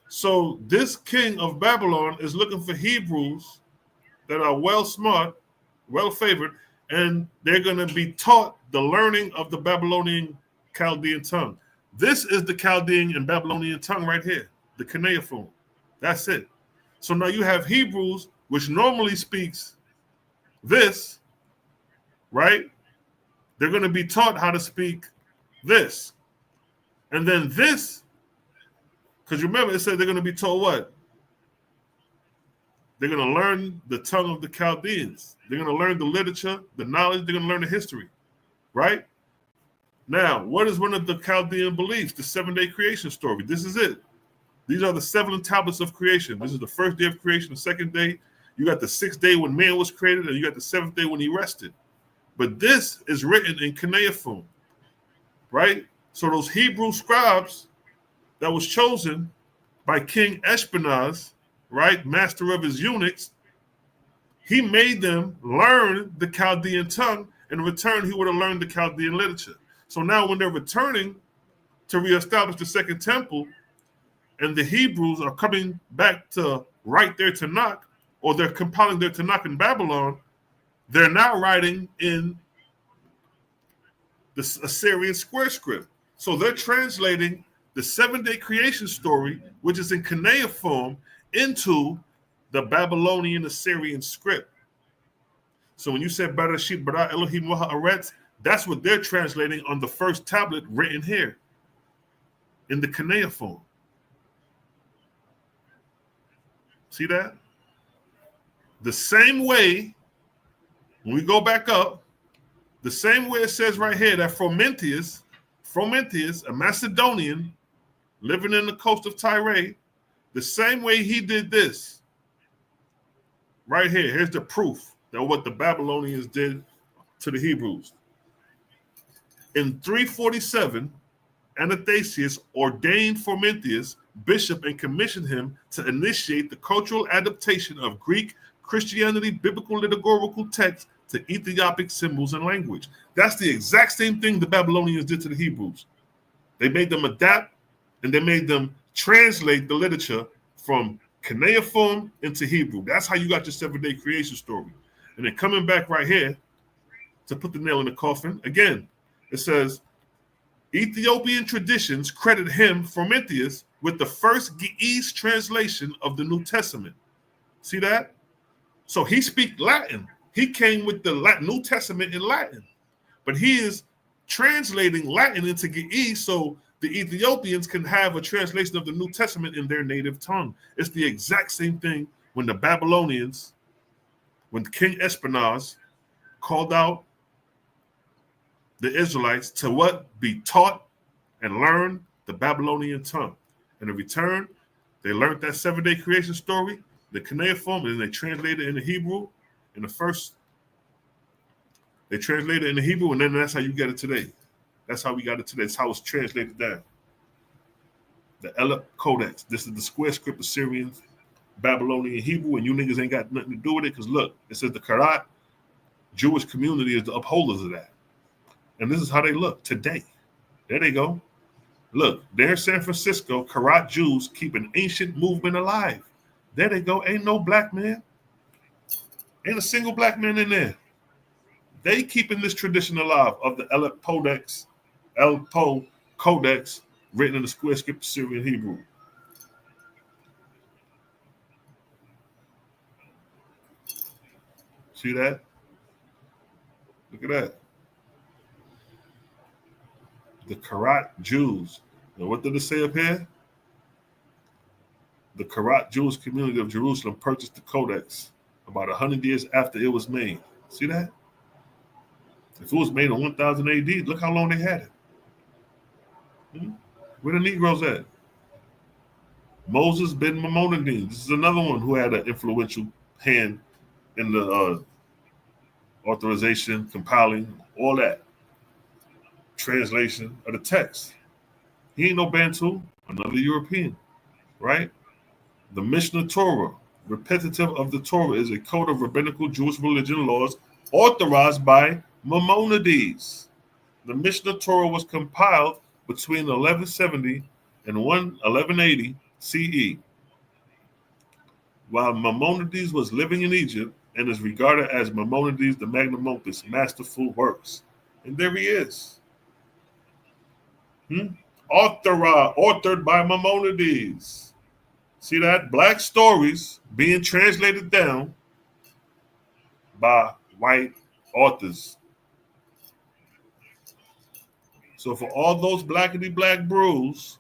So this king of Babylon is looking for Hebrews that are well smart, well favored, and they're going to be taught the learning of the Babylonian Chaldean tongue. This is the Chaldean and Babylonian tongue right here, the cuneiform. That's it. So now you have Hebrews, which normally speaks this, right? They're going to be taught how to speak this. And then this, because remember it said they're going to be told what? They're going to learn the tongue of the Chaldeans. They're going to learn the literature, the knowledge. They're going to learn the history, right? Now, what is one of the Chaldean beliefs? The 7-day creation story. This is it. These are the 7 tablets of creation. This is the first day of creation, the second day. You got the 6th day when man was created, and you got the 7th day when he rested. But this is written in cuneiform, right? So those Hebrew scribes that was chosen by King Ashpenaz, right, master of his eunuchs, he made them learn the Chaldean tongue. In return, he would have learned the Chaldean literature. So now when they're returning to reestablish the Second Temple, and the Hebrews are coming back to write their Tanakh, or they're compiling their Tanakh in Babylon, they're now writing in the Assyrian square script. So they're translating the 7-day creation story, which is in cuneiform, into the Babylonian Assyrian script. So when you said Bereshit bara Elohim haaretz, that's what they're translating on the first tablet written here in the cuneiform. See that? The same way, when we go back up, the same way it says right here that Frumentius, a Macedonian living in the coast of Tyre, The same way he did this. Right here. Here's the proof that what the Babylonians did to the Hebrews. In 347, Anastasius ordained Frumentius bishop and commissioned him to initiate the cultural adaptation of Greek Christianity biblical liturgical texts to Ethiopic symbols and language. That's the exact same thing the Babylonians did to the Hebrews. They made them adapt and they made them translate the literature from cuneiform into Hebrew. That's how you got your 7-day creation story. And then coming back right here to put the nail in the coffin, again, it says, Ethiopian traditions credit him, Frumentius, with the first Ge'ez translation of the New Testament. See that? So he speaks Latin. He came with the New Testament in Latin. But he is translating Latin into Ge'ez so the Ethiopians can have a translation of the New Testament in their native tongue. It's the exact same thing when the Babylonians, when King Espenaz called out the Israelites to what? Be taught and learn the Babylonian tongue. And in return, they learned that 7-day creation story, the cuneiform, and they translated it into Hebrew. In the first, they translated it into Hebrew, and then that's how you get it today. That's how we got it today. That's how it's translated down. The Aleph Codex. This is the square script Assyrian, Babylonian, Hebrew, and you niggas ain't got nothing to do with it because look, it says the Karat Jewish community is the upholders of that. And this is how they look today. There they go. Look, there's San Francisco. Karat Jews keep an ancient movement alive. There they go. Ain't no black man. Ain't a single black man in there. They keeping this tradition alive of the Aleph Codex, Aleppo Codex, written in the square script Syrian Hebrew. See that? Look at that. The Karat Jews. Now, what did it say up here? The Karat Jewish community of Jerusalem purchased the Codex about 100 years after it was made. See that? If it was made in 1000 AD, look how long they had it. Where the Negroes at? Moses ben Maimonides. This is another one who had an influential hand in the authorization, compiling, all that. Translation of the text. He ain't no Bantu, another European, right? The Mishnah Torah, repetitive of the Torah, is a code of rabbinical Jewish religion laws authorized by Maimonides. The Mishnah Torah was compiled between 1170 and 1180 CE. While Maimonides was living in Egypt and is regarded as Maimonides the Magnum Opus, masterful works. And there he is. Authored by Maimonides. See that? Black stories being translated down by white authors. So for all those blackity black brews,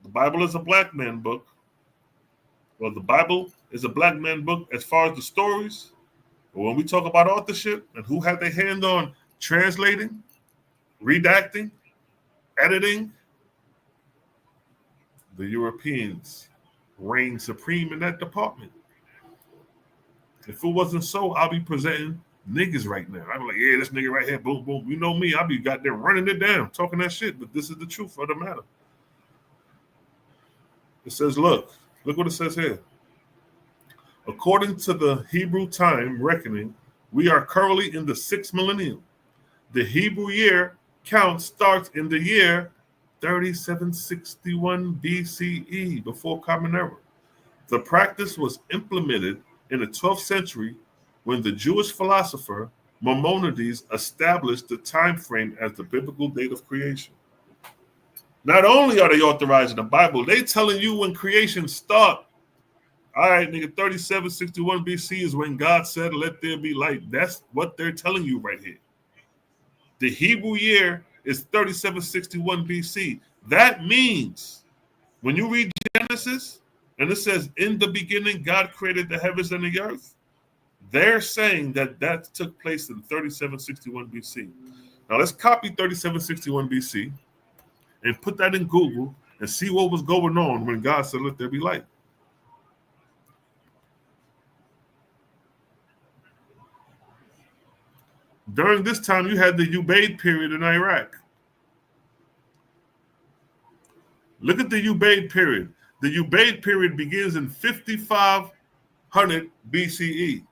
the Bible is a black man book. Well, the Bible is a black man book as far as the stories. But when we talk about authorship and who had their hand on translating, redacting, editing, the Europeans reign supreme in that department. If it wasn't so, I'll be presenting niggas right now. I'm like, yeah, this nigga right here, boom, boom. You know me, I'll be goddamn running it down, talking that shit, but this is the truth of the matter. It says, look what it says here. According to the Hebrew time reckoning, we are currently in the 6th millennium. The Hebrew year count starts in the year 3761 BCE, before Common Era. The practice was implemented in the 12th century when the Jewish philosopher Maimonides established the time frame as the biblical date of creation. Not only are they authorizing the Bible, they telling you when creation started. All right, nigga, 3761 BC is when God said, let there be light. That's what they're telling you right here. The Hebrew year is 3761 BC. That means when you read Genesis and it says, in the beginning, God created the heavens and the earth, they're saying that that took place in 3761 BC. Now let's copy 3761 BC and put that in Google and see what was going on when God said, let there be light. During this time, you had the Ubaid period in Iraq. Look at the Ubaid period. The Ubaid period begins in 5500 BCE,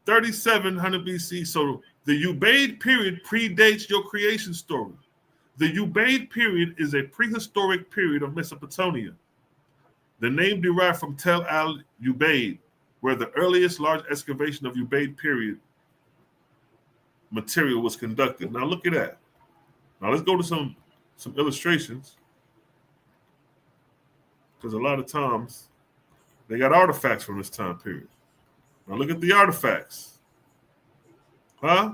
3700 BC. So the Ubaid period predates your creation story. The Ubaid period is a prehistoric period of Mesopotamia. The name derived from Tel al-Ubaid, where the earliest large excavation of Ubaid period material was conducted. Now look at that. Now let's go to some illustrations, because a lot of times they got artifacts from this time period. Now look at the artifacts. Huh?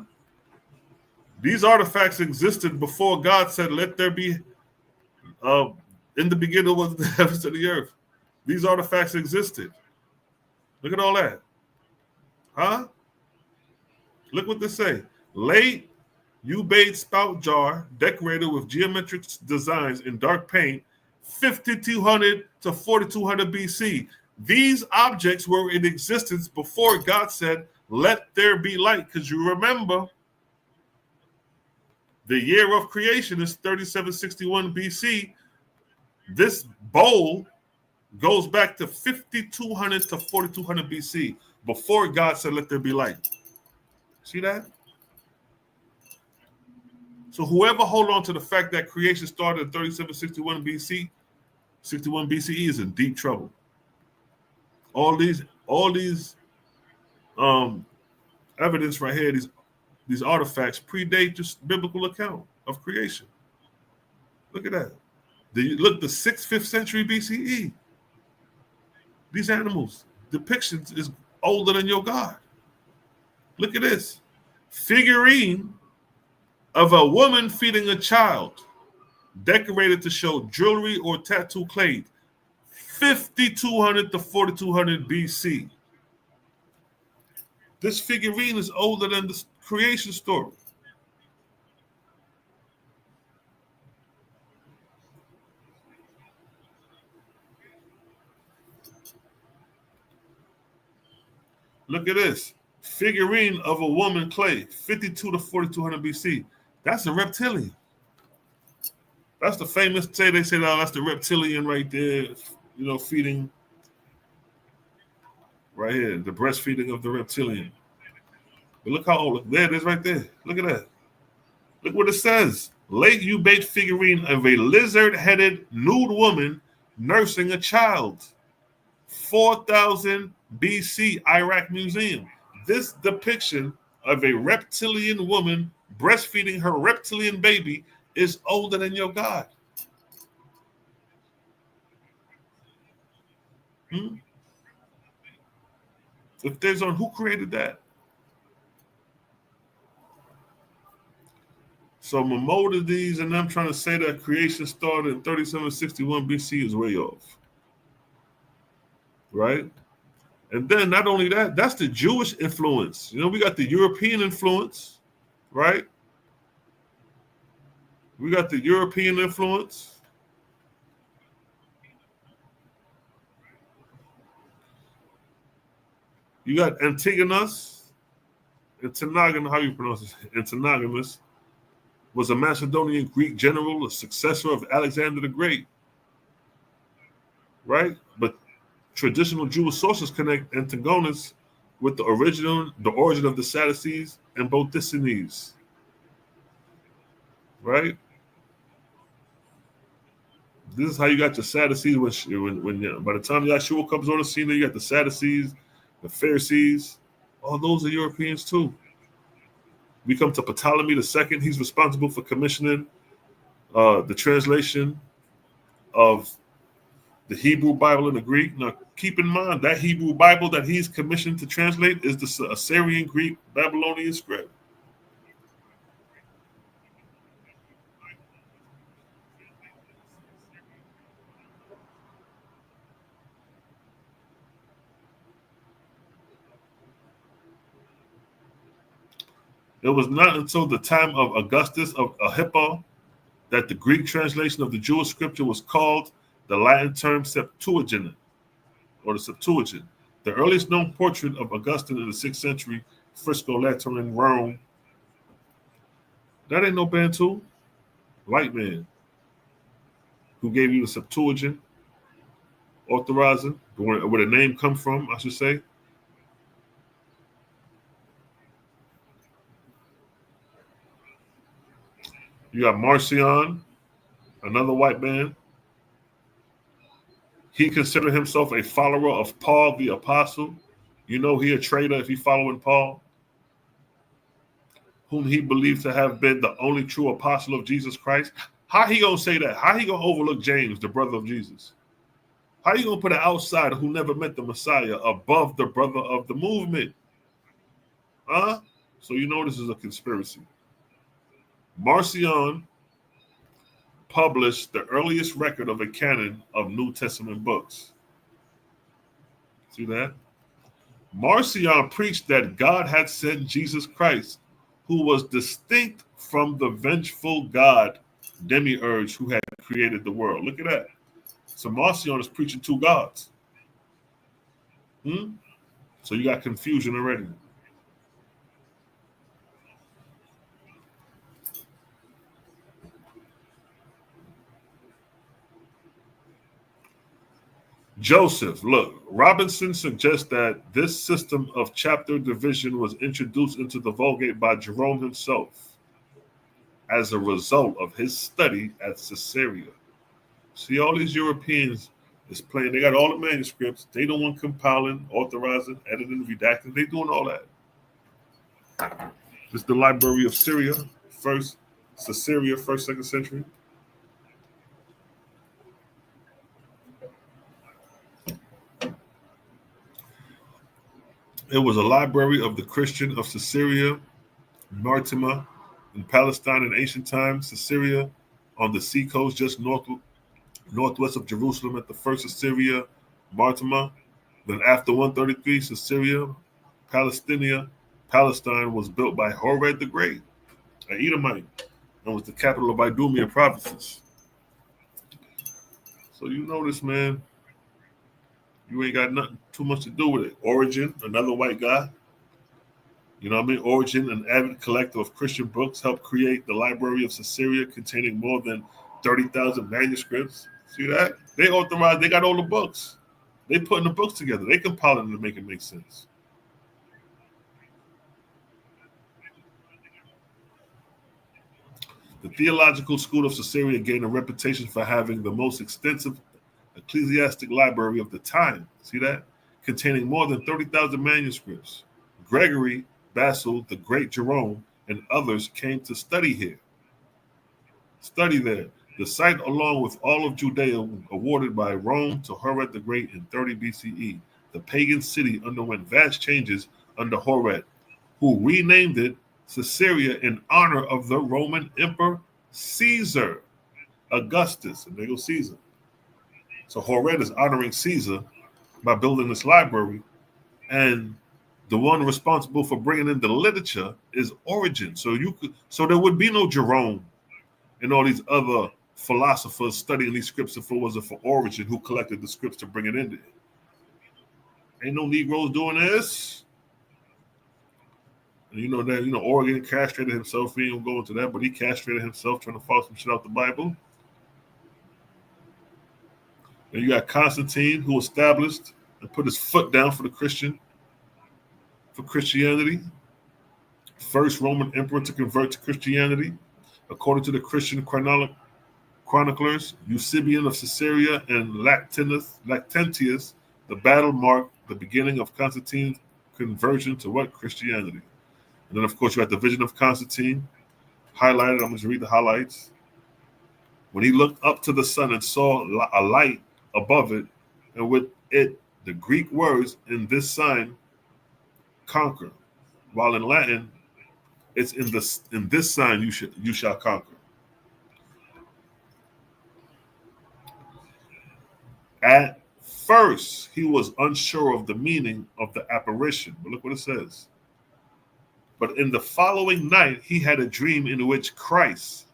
These artifacts existed before God said, let there be, in the beginning was the heavens and the earth. These artifacts existed. Look at all that. Huh? Look what they say. Late Ubaid spout jar decorated with geometric designs in dark paint, 5200 to 4200 BC. These objects were in existence before God said, let there be light. Because you remember, the year of creation is 3761 BC. This bowl goes back to 5200 to 4200 BC, before God said, let there be light. See that? So whoever hold on to the fact that creation started in 3761 BC, 61 BCE is in deep trouble. All these evidence right here, these artifacts predate just biblical account of creation. Look at that. Look, the 6th, 5th century BCE. These animals, depictions is older than your God. Look at this. Figurine of a woman feeding a child, decorated to show jewelry or tattoo clay, 5200 to 4200 BC. This figurine is older than the creation story. Look at this. Figurine of a woman clay, 52 to 4200 BC. That's a reptilian. That's the famous, they say, oh, that's the reptilian right there, feeding. Right here, the breastfeeding of the reptilian. But look how old, there it is right there. Look at that. Look what it says. Late Ubaid figurine of a lizard-headed nude woman nursing a child. 4000 BC, Iraq Museum. This depiction of a reptilian woman breastfeeding her reptilian baby is older than your God. If there's on who created that? So Maimonides and them trying to say that creation started in 3761 BC is way off. Right? And then not only that, that's the Jewish influence. We got the European influence, right? We got the European influence. You got Antigonus. Antigonus, how you pronounce it? Antigonus was a Macedonian Greek general, a successor of Alexander the Great. Right? But traditional Jewish sources connect Antigonus with the origin of the Sadducees and Boethices. Right? This is how you got your Sadducees when by the time Yahshua comes on the scene, you got the Sadducees, the Pharisees. All those are Europeans too. We come to Ptolemy II. He's responsible for commissioning the translation of the Hebrew Bible and the Greek. Now, keep in mind that Hebrew Bible that he's commissioned to translate is the Assyrian, Greek, Babylonian script. It was not until the time of Augustus of Hippo that the Greek translation of the Jewish scripture was called the Latin term Septuagint, or the Septuagint, the earliest known portrait of Augustine in the 6th century, Frisco Lateran, Rome. That ain't no Bantu. White man who gave you the Septuagint, authorizing, where the name come from, I should say. You got Marcion, another white man. He considered himself a follower of Paul the Apostle. You know he a traitor if he following Paul, whom he believed to have been the only true apostle of Jesus Christ. How he gonna say that? How he gonna overlook James, the brother of Jesus? How you gonna put an outsider who never met the Messiah above the brother of the movement? Huh? So you know this is a conspiracy. Marcion published the earliest record of a canon of New Testament books. See that? Marcion preached that God had sent Jesus Christ, who was distinct from the vengeful God demiurge who had created the world. Look at that. So Marcion is preaching two gods. So you got confusion already. Joseph, look, Robinson suggests that this system of chapter division was introduced into the Vulgate by Jerome himself as a result of his study at Caesarea. See, all these Europeans is playing, they got all the manuscripts, they the one compiling, authorizing, editing, redacting, they doing all that. This is the Library of Syria, Caesarea, 1st, 2nd century. It was a library of the Christian of Caesarea Maritima in Palestine in ancient times. Caesarea on the seacoast just northwest of Jerusalem at the first Caesarea Maritima. Then after 133, Caesarea Palestine was built by Horeb the Great, an Edomite, and was the capital of Idumean provinces. So you notice, man, you ain't got nothing too much to do with it. Origen, another white guy. You know what I mean? Origen, an avid collector of Christian books, helped create the Library of Caesarea containing more than 30,000 manuscripts. See that? They authorized, they got all the books. They putting the books together. They compiling them to make it make sense. The theological school of Caesarea gained a reputation for having the most extensive ecclesiastic library of the time. See that? Containing more than 30,000 manuscripts. Gregory, Basil, the great Jerome, and others came to study here. Study there. The site, along with all of Judea, awarded by Rome to Herod the Great in 30 BCE. The pagan city underwent vast changes under Herod, who renamed it Caesarea in honor of the Roman Emperor Caesar, Augustus, and there goes Caesar. So Herod is honoring Caesar by building this library, and the one responsible for bringing in the literature is Origen. So there would be no Jerome and all these other philosophers studying these scripts if it wasn't for Origen, who collected the scripts to bring it in there. Ain't no Negroes doing this. And you know that, Origen castrated himself. We ain't gonna go into that, but he castrated himself trying to follow some shit out the Bible. And you got Constantine, who established and put his foot down for Christianity. First Roman emperor to convert to Christianity. According to the Christian chroniclers, Eusebian of Caesarea and Lactantius, the battle marked the beginning of Constantine's conversion to what? Christianity. And then, of course, you got the vision of Constantine, highlighted. I'm going to read the highlights. When he looked up to the sun and saw a light above it, and with it, the Greek words in this sign, conquer. While in Latin, it's in this sign you shall conquer. At first, he was unsure of the meaning of the apparition, but look what it says. But in the following night, he had a dream in which Christ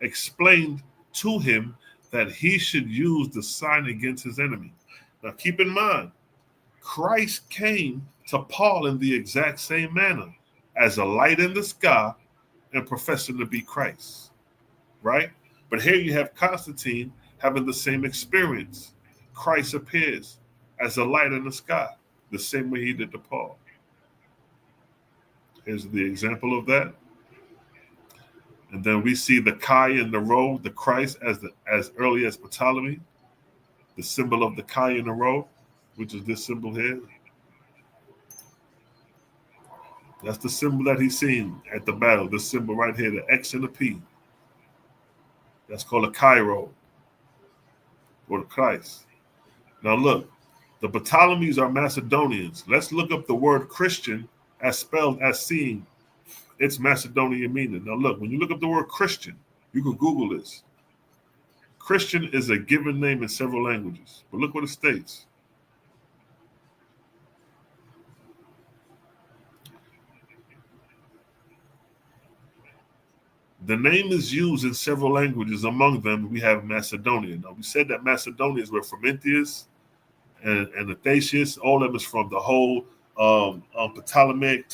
explained to him that he should use the sign against his enemy. Now keep in mind, Christ came to Paul in the exact same manner as a light in the sky and professing to be Christ, right? But here you have Constantine having the same experience. Christ appears as a light in the sky, the same way he did to Paul. Here's the example of that. And then we see the Chi and the Rho, the Christ as early as Ptolemy, the symbol of the Chi and the Rho, which is this symbol here. That's the symbol that he's seen at the battle. This symbol right here, the X and the P. That's called a Chi-Rho, or the Christ. Now look, the Ptolemies are Macedonians. Let's look up the word Christian as spelled as seeing its Macedonian meaning. Now look, when you look up the word Christian, you can Google this. Christian is a given name in several languages, but look what it states. The name is used in several languages. Among them, we have Macedonian. Now, we said that Macedonians were from Ptolemaic and Athasius. All of them is from the whole Ptolemaic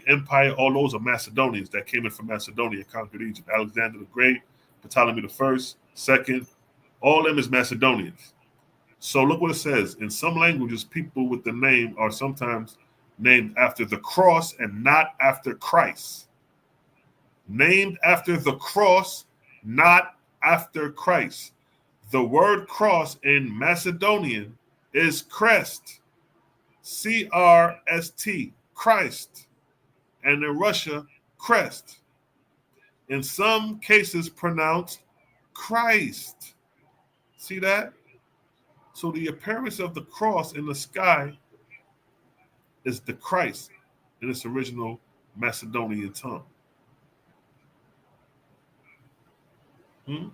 Empire. All those are Macedonians that came in from Macedonia and conquered Egypt. Alexander the Great, Ptolemy the First, Second, all of them is Macedonians. So look what it says. In some languages, people with the name are sometimes named after the cross and not after Christ. Named after the cross, not after Christ. The word cross in Macedonian is crest, C-R-S-T, Christ, and in Russia, crest. In some cases pronounced Christ. See that? So the appearance of the cross in the sky is the Christ in its original Macedonian tongue. In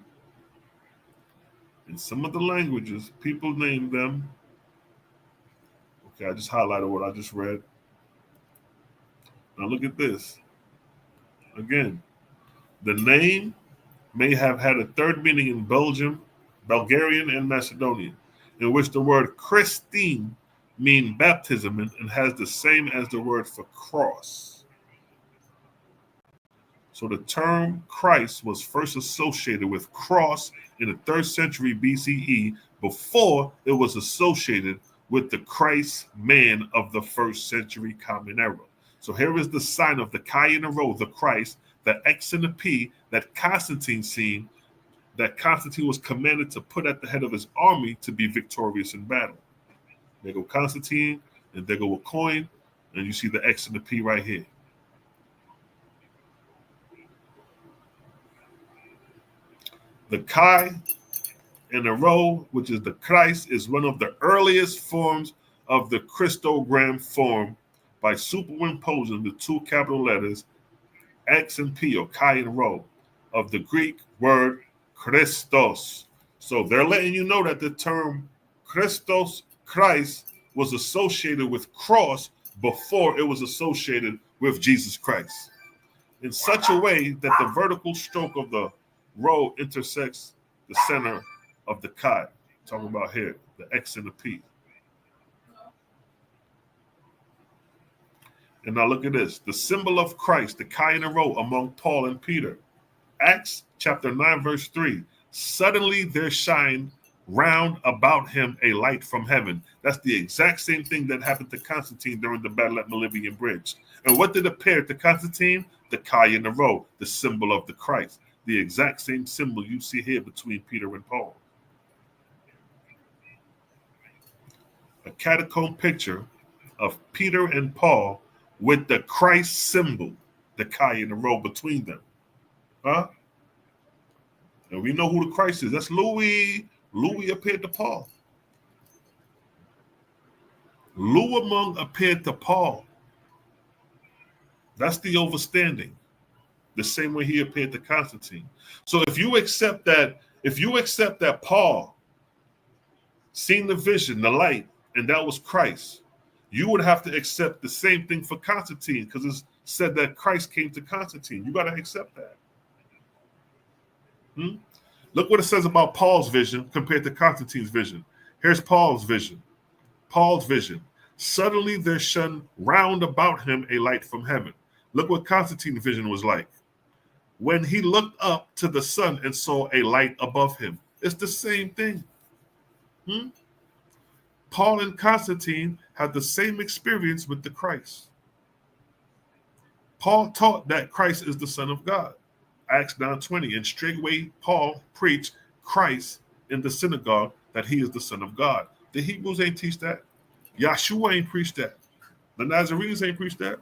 some of the languages, people name them. Okay, I just highlighted what I just read. Now look at this. Again, the name may have had a third meaning in Belgium, Bulgarian, and Macedonian, in which the word Christine means baptism and has the same as the word for cross. So the term Christ was first associated with cross in the 3rd century BCE before it was associated with the Christ man of the 1st century Common Era. So here is the sign of the Chi and the Rho, the Christ, the X and the P that Constantine seen, that Constantine was commanded to put at the head of his army to be victorious in battle. There go Constantine, and there go a coin, and you see the X and the P right here. The Chi and the Rho, which is the Christ, is one of the earliest forms of the Christogram form by superimposing the two capital letters X and P, or Chi and Rho, of the Greek word Christos. So they're letting you know that the term Christos, Christ, was associated with cross before it was associated with Jesus Christ, in such a way that the vertical stroke of the Rho intersects the center of the Chi. Talking about here, the X and the P. And now look at this. The symbol of Christ, the Chi and the Rho among Paul and Peter. Acts chapter 9, verse 3. Suddenly there shined round about him a light from heaven. That's the exact same thing that happened to Constantine during the battle at Milvian Bridge. And what did appear to Constantine? The Chi and the Rho, the symbol of the Christ. The exact same symbol you see here between Peter and Paul. A catacomb picture of Peter and Paul with the Christ symbol, the Chi and the Rho between them. Huh? And we know who the Christ is. That's Louis. Louis appeared to Paul. Louis appeared to Paul. That's the overstanding. The same way he appeared to Constantine. So if you accept that Paul seen the vision, the light, and that was Christ, you would have to accept the same thing for Constantine, because it's said that Christ came to Constantine. You got to accept that. Look what it says about Paul's vision compared to Constantine's vision. Here's Paul's vision. Paul's vision. Suddenly there shone round about him a light from heaven. Look what Constantine's vision was like. When he looked up to the sun and saw a light above him. It's the same thing. Paul and Constantine had the same experience with the Christ. Paul taught that Christ is the Son of God. Acts 9:20. And straightway Paul preached Christ in the synagogue, that he is the Son of God. The Hebrews ain't teach that. Yahshua ain't preached that. The Nazarenes ain't preached that.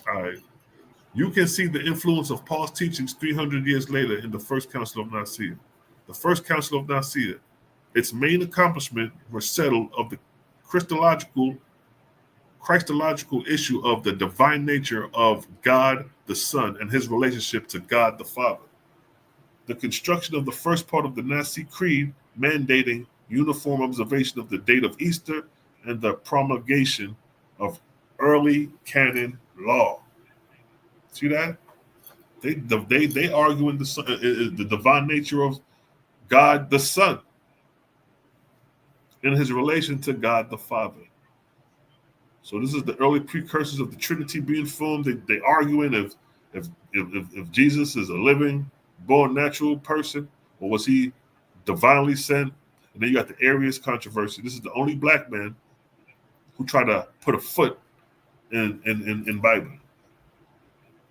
All right. You can see the influence of Paul's teachings 300 years later in the First Council of Nicaea. The First Council of Nicaea, its main accomplishment was settled of the Christological issue of the divine nature of God the Son and his relationship to God the Father. The construction of the first part of the Nicene Creed, mandating uniform observation of the date of Easter and the promulgation of early canon law. See that? They arguing the divine nature of God the Son in his relation to God the Father. So this is the early precursors of the Trinity being formed. They arguing if Jesus is a living, born natural person, or was he divinely sent? And then you got the Arius controversy. This is the only black man who tried to put a foot in Bible.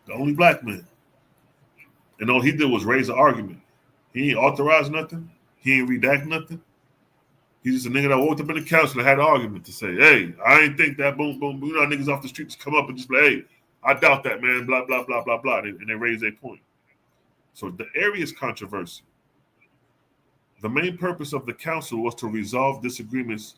The only black man. And all he did was raise an argument. He ain't authorized nothing. He ain't redact nothing. He's just a nigga that walked up in the council and had an argument to say, hey, I ain't think that, boom, boom, boom. You know, niggas off the streets come up and just be like, hey, I doubt that, man, blah, blah, blah, blah, blah. And they raise a point. So the Arius controversy, the main purpose of the council was to resolve disagreements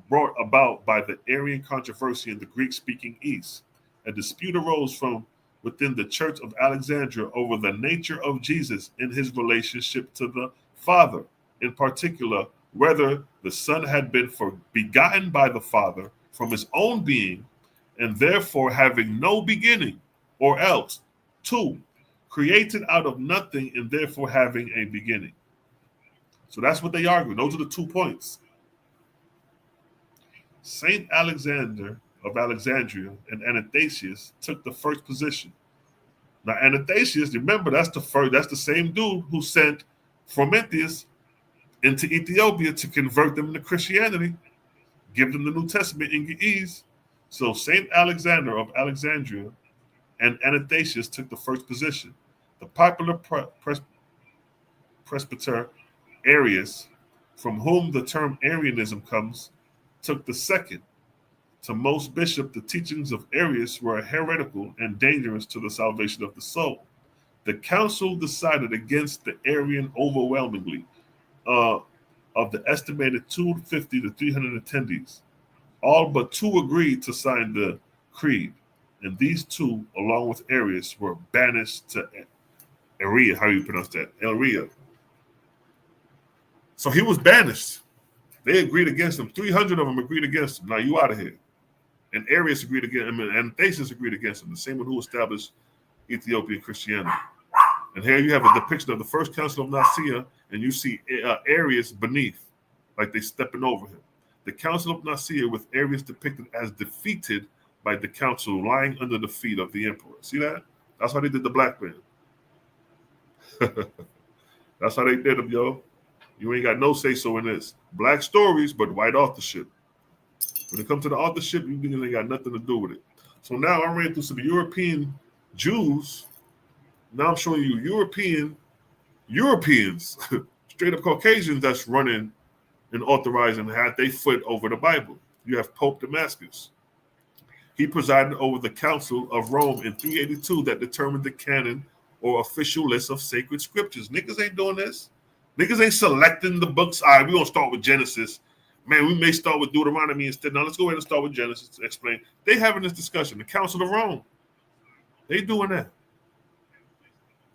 brought about by the Arian controversy in the Greek-speaking East. A dispute arose from within the Church of Alexandria over the nature of Jesus in his relationship to the Father, in particular, whether the Son had been begotten by the Father from his own being and therefore having no beginning, or else, 2, created out of nothing and therefore having a beginning. So that's what they argue. Those are the 2 points. Saint Alexander of Alexandria and Athanasius took the first position. Now Athanasius, remember, that's the same dude who sent Frumentius into Ethiopia to convert them to Christianity, give them the New Testament in Ge'ez. So Saint Alexander of Alexandria and Athanasius took the first position. The popular presbyter Arius, from whom the term Arianism comes, took the second. To most bishops, the teachings of Arius were heretical and dangerous to the salvation of the soul. The council decided against the Arian overwhelmingly. Of the estimated 250 to 300 attendees, all but 2 agreed to sign the creed, and these 2, along with Arius, were banished to Eria. How do you pronounce that? Eria. So he was banished. They agreed against him. 300 of them agreed against him. Now you out of here. And Arius agreed against him, and Athanasius agreed against him, the same one who established Ethiopian Christianity. And here you have a depiction of the First Council of Nicaea, and you see Arius beneath, like they stepping over him. The Council of Nicaea with Arius depicted as defeated by the council lying under the feet of the emperor. See that? That's how they did the black man. That's how they did him, yo. You ain't got no say-so in this. Black stories, but white authorship. When it comes to the authorship, you niggas ain't got nothing to do with it. So now I ran through some European Jews. Now I'm showing you Europeans, straight up Caucasians that's running and authorizing and had their foot over the Bible. You have Pope Damascus. He presided over the Council of Rome in 382 that determined the canon or official list of sacred scriptures. Niggas ain't doing this. Niggas ain't selecting the books. All right, we're going to start with Genesis. Man, we may start with Deuteronomy instead. Now let's go ahead and start with Genesis to explain. They having this discussion. The Council of Rome. They doing that.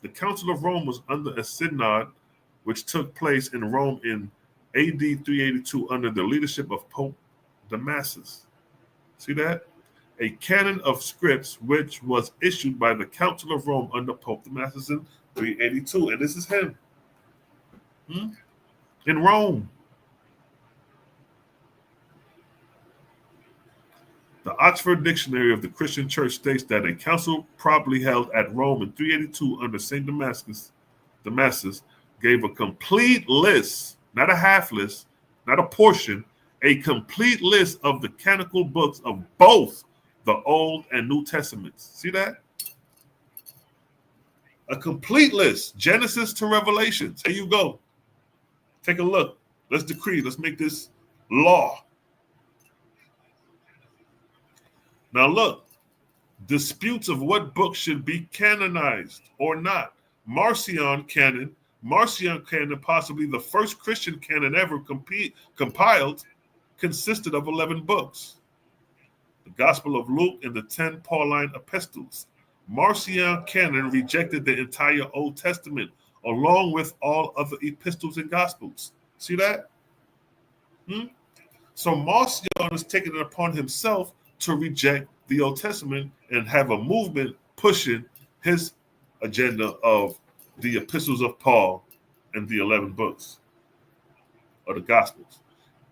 The Council of Rome was under a synod which took place in Rome in AD 382 under the leadership of Pope Damasus. See that? a canon of scripts which was issued by the Council of Rome under Pope Damasus in 382. And this is him in Rome. The Oxford Dictionary of the Christian Church states that a council probably held at Rome in 382 under St. Damasus gave a complete list, not a half list, not a portion, a complete list of the canonical books of both the Old and New Testaments. See that? A complete list, Genesis to Revelations. Here you go. Take a look. Let's decree. Let's make this law. Now look, disputes of what book should be canonized or not. Marcion canon, possibly the first Christian canon ever compiled, consisted of 11 books. The Gospel of Luke and the 10 Pauline epistles. Marcion canon rejected the entire Old Testament along with all other epistles and Gospels. See that? So Marcion is taking it upon himself to reject the Old Testament and have a movement pushing his agenda of the epistles of Paul and the 11 books of the Gospels.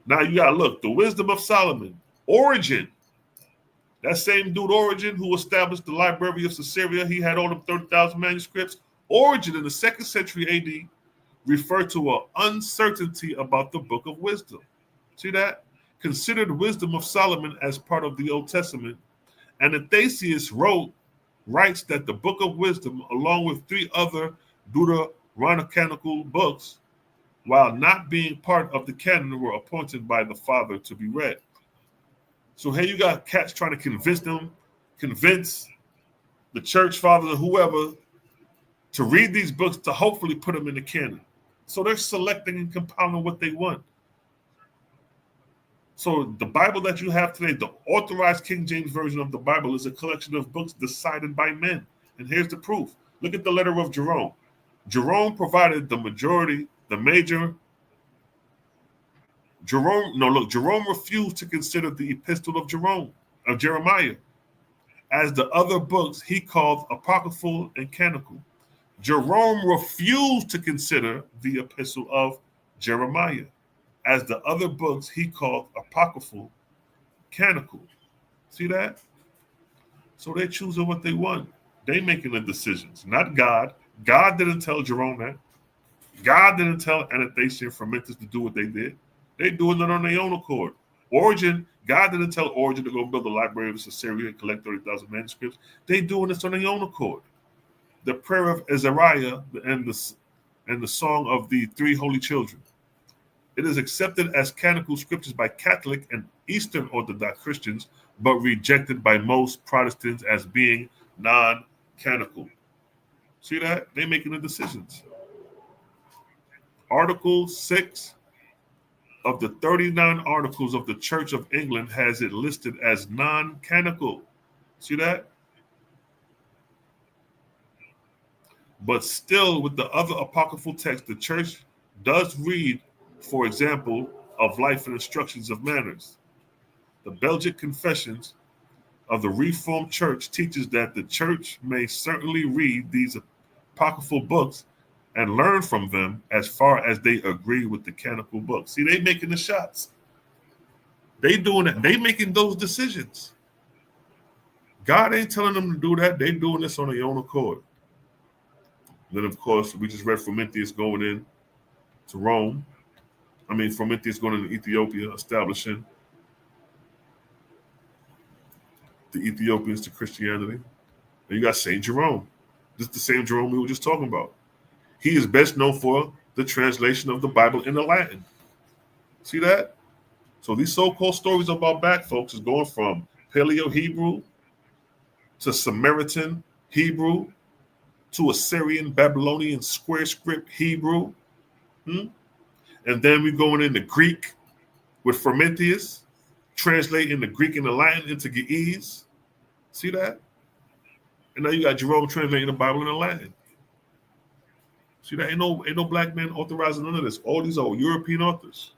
Now you got to look, the wisdom of Solomon, Origen, that same dude Origen who established the Library of Caesarea, he had all them 30,000 manuscripts. Origen in the 2nd century AD referred to an uncertainty about the book of wisdom. See that? Considered wisdom of Solomon as part of the Old Testament, and Athanasius writes that the book of wisdom, along with 3 other Deuterocanonical books, while not being part of the canon, were appointed by the Father to be read. So here you got cats trying to convince the church fathers or whoever to read these books to hopefully put them in the canon. So they're selecting and compiling what they want. So the Bible that you have today, the authorized King James Version of the Bible, is a collection of books decided by men. And here's the proof. Look at the letter of Jerome. Jerome provided Jerome refused to consider the epistle of Jeremiah, as the other books he called apocryphal and canonical. Jerome refused to consider the epistle of Jeremiah, as the other books he called apocryphal, canonical. See that? So they're choosing what they want. They making the decisions, not God. God didn't tell Jerome that. God didn't tell Athanasius and Frumentius to do what they did. They're doing it on their own accord. Origen, God didn't tell Origen to go build a library of Caesarea and collect 30,000 manuscripts. They're doing this on their own accord. The prayer of Azariah and the song of the 3 holy children. It is accepted as canonical scriptures by Catholic and Eastern Orthodox Christians, but rejected by most Protestants as being non-canonical. See that? They're making the decisions. Article 6 of the 39 articles of the Church of England has it listed as non-canonical. See that? But still, with the other apocryphal texts, the church does read, for example, of life and instructions of manners. The Belgic Confessions of the Reformed Church teaches that the church may certainly read these apocryphal books and learn from them as far as they agree with the canonical books. See, they making the shots. They doing it. They making those decisions. God ain't telling them to do that. They doing this on their own accord. Then, of course, we just read Frumentius going in to Rome. Frumentius going into Ethiopia, establishing the Ethiopians to Christianity. And you got St. Jerome. This is the same Jerome we were just talking about. He is best known for the translation of the Bible into Latin. See that? So these so-called stories about black folks is going from Paleo-Hebrew to Samaritan Hebrew to Assyrian, Babylonian, square script Hebrew. And then we're going into Greek with Frumentius, translating the Greek and the Latin into Ge'ez. See that? And now you got Jerome translating the Bible into Latin. See that? Ain't no black man authorizing none of this. All these are European authors,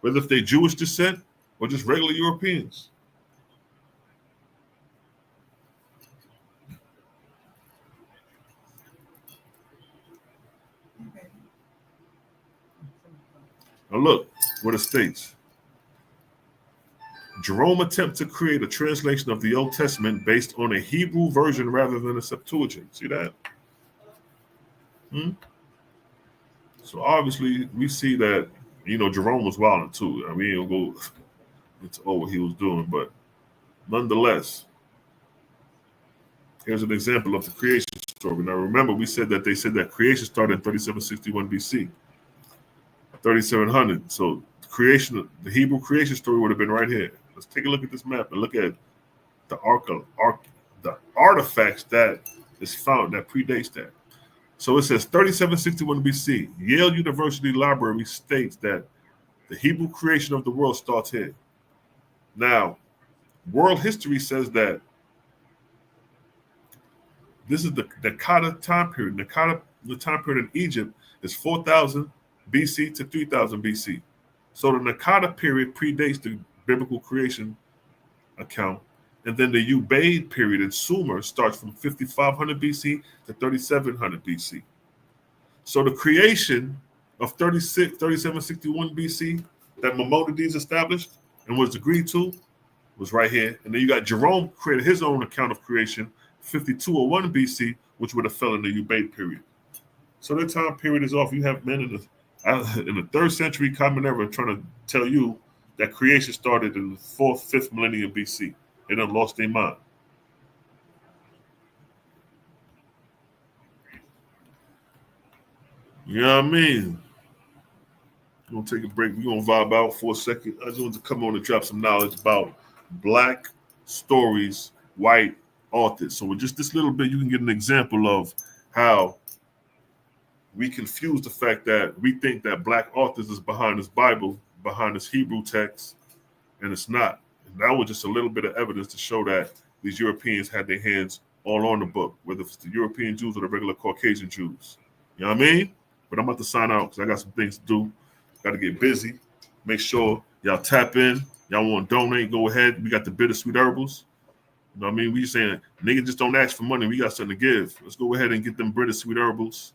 whether if they're Jewish descent or just regular Europeans. Now look what it states. Jerome attempts to create a translation of the Old Testament based on a Hebrew version rather than a Septuagint. See that? So obviously we see that, Jerome was wilding too. I mean, we ain't gonna go into what he was doing, but nonetheless, here's an example of the creation story. Now remember, we said that they said that creation started in 3761 BC, 3700. So the Hebrew creation story would have been right here. Let's take a look at this map and look at the artifacts that is found that predates that. So it says 3761 BC. Yale University Library states that the Hebrew creation of the world starts here. Now, world history says that this is the Naqada time period. The time period in Egypt is 4000 BC to 3000 BC. So the Naqada period predates the biblical creation account. And then the Ubaid period in Sumer starts from 5500 BC to 3700 BC. So the creation of 3761 BC that Maimonides established and was agreed to was right here. And then you got Jerome created his own account of creation, 5201 BC, which would have fell in the Ubaid period. So that time period is off. You have men in the 3rd century Common Era trying to tell you that creation started in the 4th, 5th millennium BC. They done lost their mind. You know what I mean? We're going to take a break. We're going to vibe out for a second. I just wanted to come on and drop some knowledge about Black stories, white authors. So with just this little bit, you can get an example of how we confuse the fact that we think that Black authors is behind this Bible, behind this Hebrew text, and it's not. And that was just a little bit of evidence to show that these Europeans had their hands all on the book, whether it's the European Jews or the regular Caucasian Jews. You know what I mean? But I'm about to sign out because I got some things to do. Got to get busy. Make sure y'all tap in. Y'all want to donate, go ahead. We got the Bittersweet Herbals. You know what I mean? We just saying, niggas just don't ask for money. We got something to give. Let's go ahead and get them Bittersweet Herbals.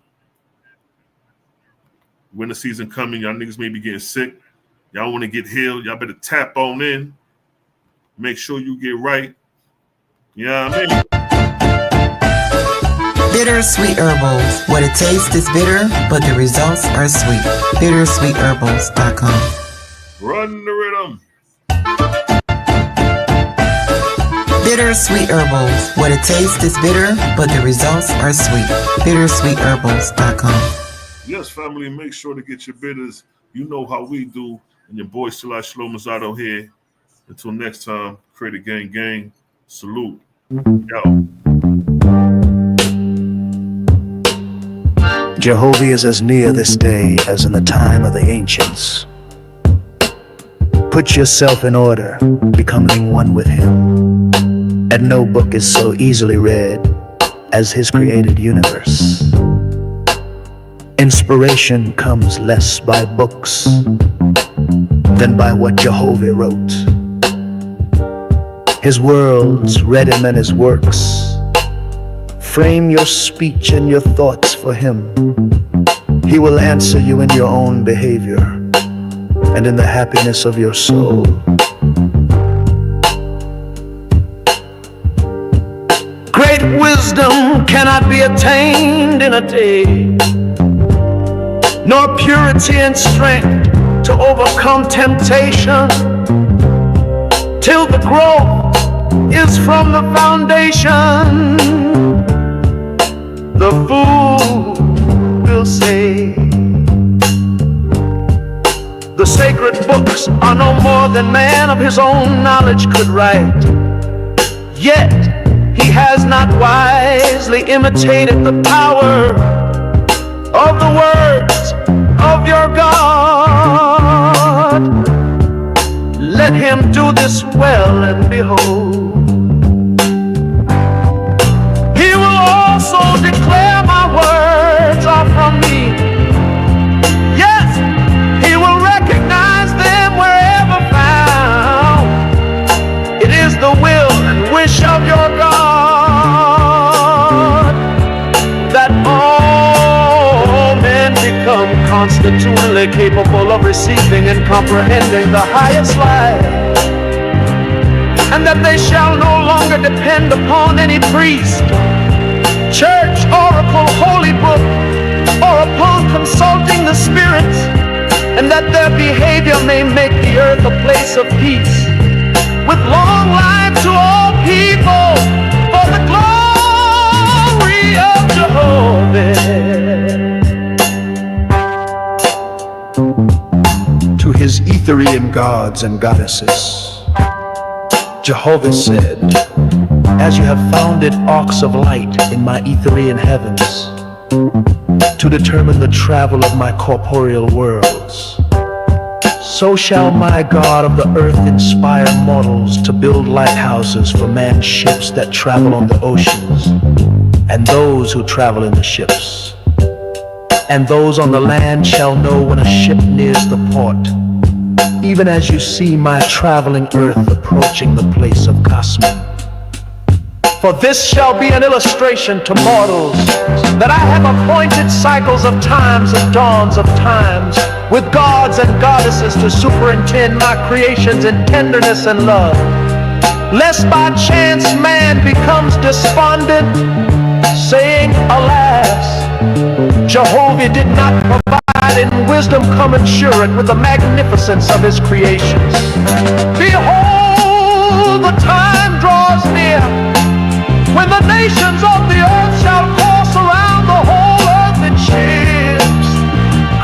Winter season coming. Y'all niggas may be getting sick. Y'all want to get healed. Y'all better tap on in. Make sure you get right. You know what I mean? Bittersweet Herbals. What it tastes is bitter, but the results are sweet. Bittersweetherbals.com. Run the rhythm. Bittersweet Herbals. What it tastes is bitter, but the results are sweet. Bittersweetherbals.com. Yes, family, make sure to get your bitters. You know how we do. And your boy Shalai Shlomo Zato here. Until next time, Creator Gang. Salute. Yo. Jehovah is as near this day as in the time of the ancients. Put yourself in order, becoming one with him. And no book is so easily read as his created universe. Inspiration comes less by books than by what Jehovah wrote. His worlds read him and his works. Frame your speech and your thoughts for him. He will answer you in your own behavior and in the happiness of your soul. Great wisdom cannot be attained in a day, nor purity and strength to overcome temptation, till the growth is from the foundation. The fool will say, the sacred books are no more than man of his own knowledge could write. Yet he has not wisely imitated the power of the words of your God. Let him do this well, and behold, he will also declare my words are from me. Yes, he will recognize them wherever found. It is the will and wish of your God that all men become constitutionally capable of receiving and comprehending the highest life, and that they shall no longer depend upon any priest, church, oracle, holy book, or upon consulting the spirits, and that their behavior may make the earth a place of peace, with long life to all people, for the glory of Jehovah. To his Etherian gods and goddesses, Jehovah said, as you have founded arcs of light in my Etherian heavens, to determine the travel of my corporeal worlds, so shall my God of the earth inspire mortals to build lighthouses for man's ships that travel on the oceans, and those who travel in the ships. And those on the land shall know when a ship nears the port, even as you see my traveling earth approaching the place of Cosmin. For this shall be an illustration to mortals, that I have appointed cycles of times and dawns of times, with gods and goddesses to superintend my creations in tenderness and love, lest by chance man becomes despondent, saying, alas, Jehovah did not provide in wisdom commensurate with the magnificence of his creations. Behold, the time draws near when the nations of the earth shall course around the whole earth in ships,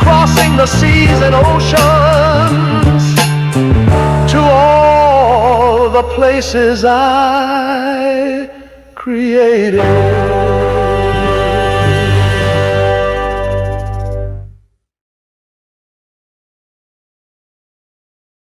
crossing the seas and oceans to all the places I created.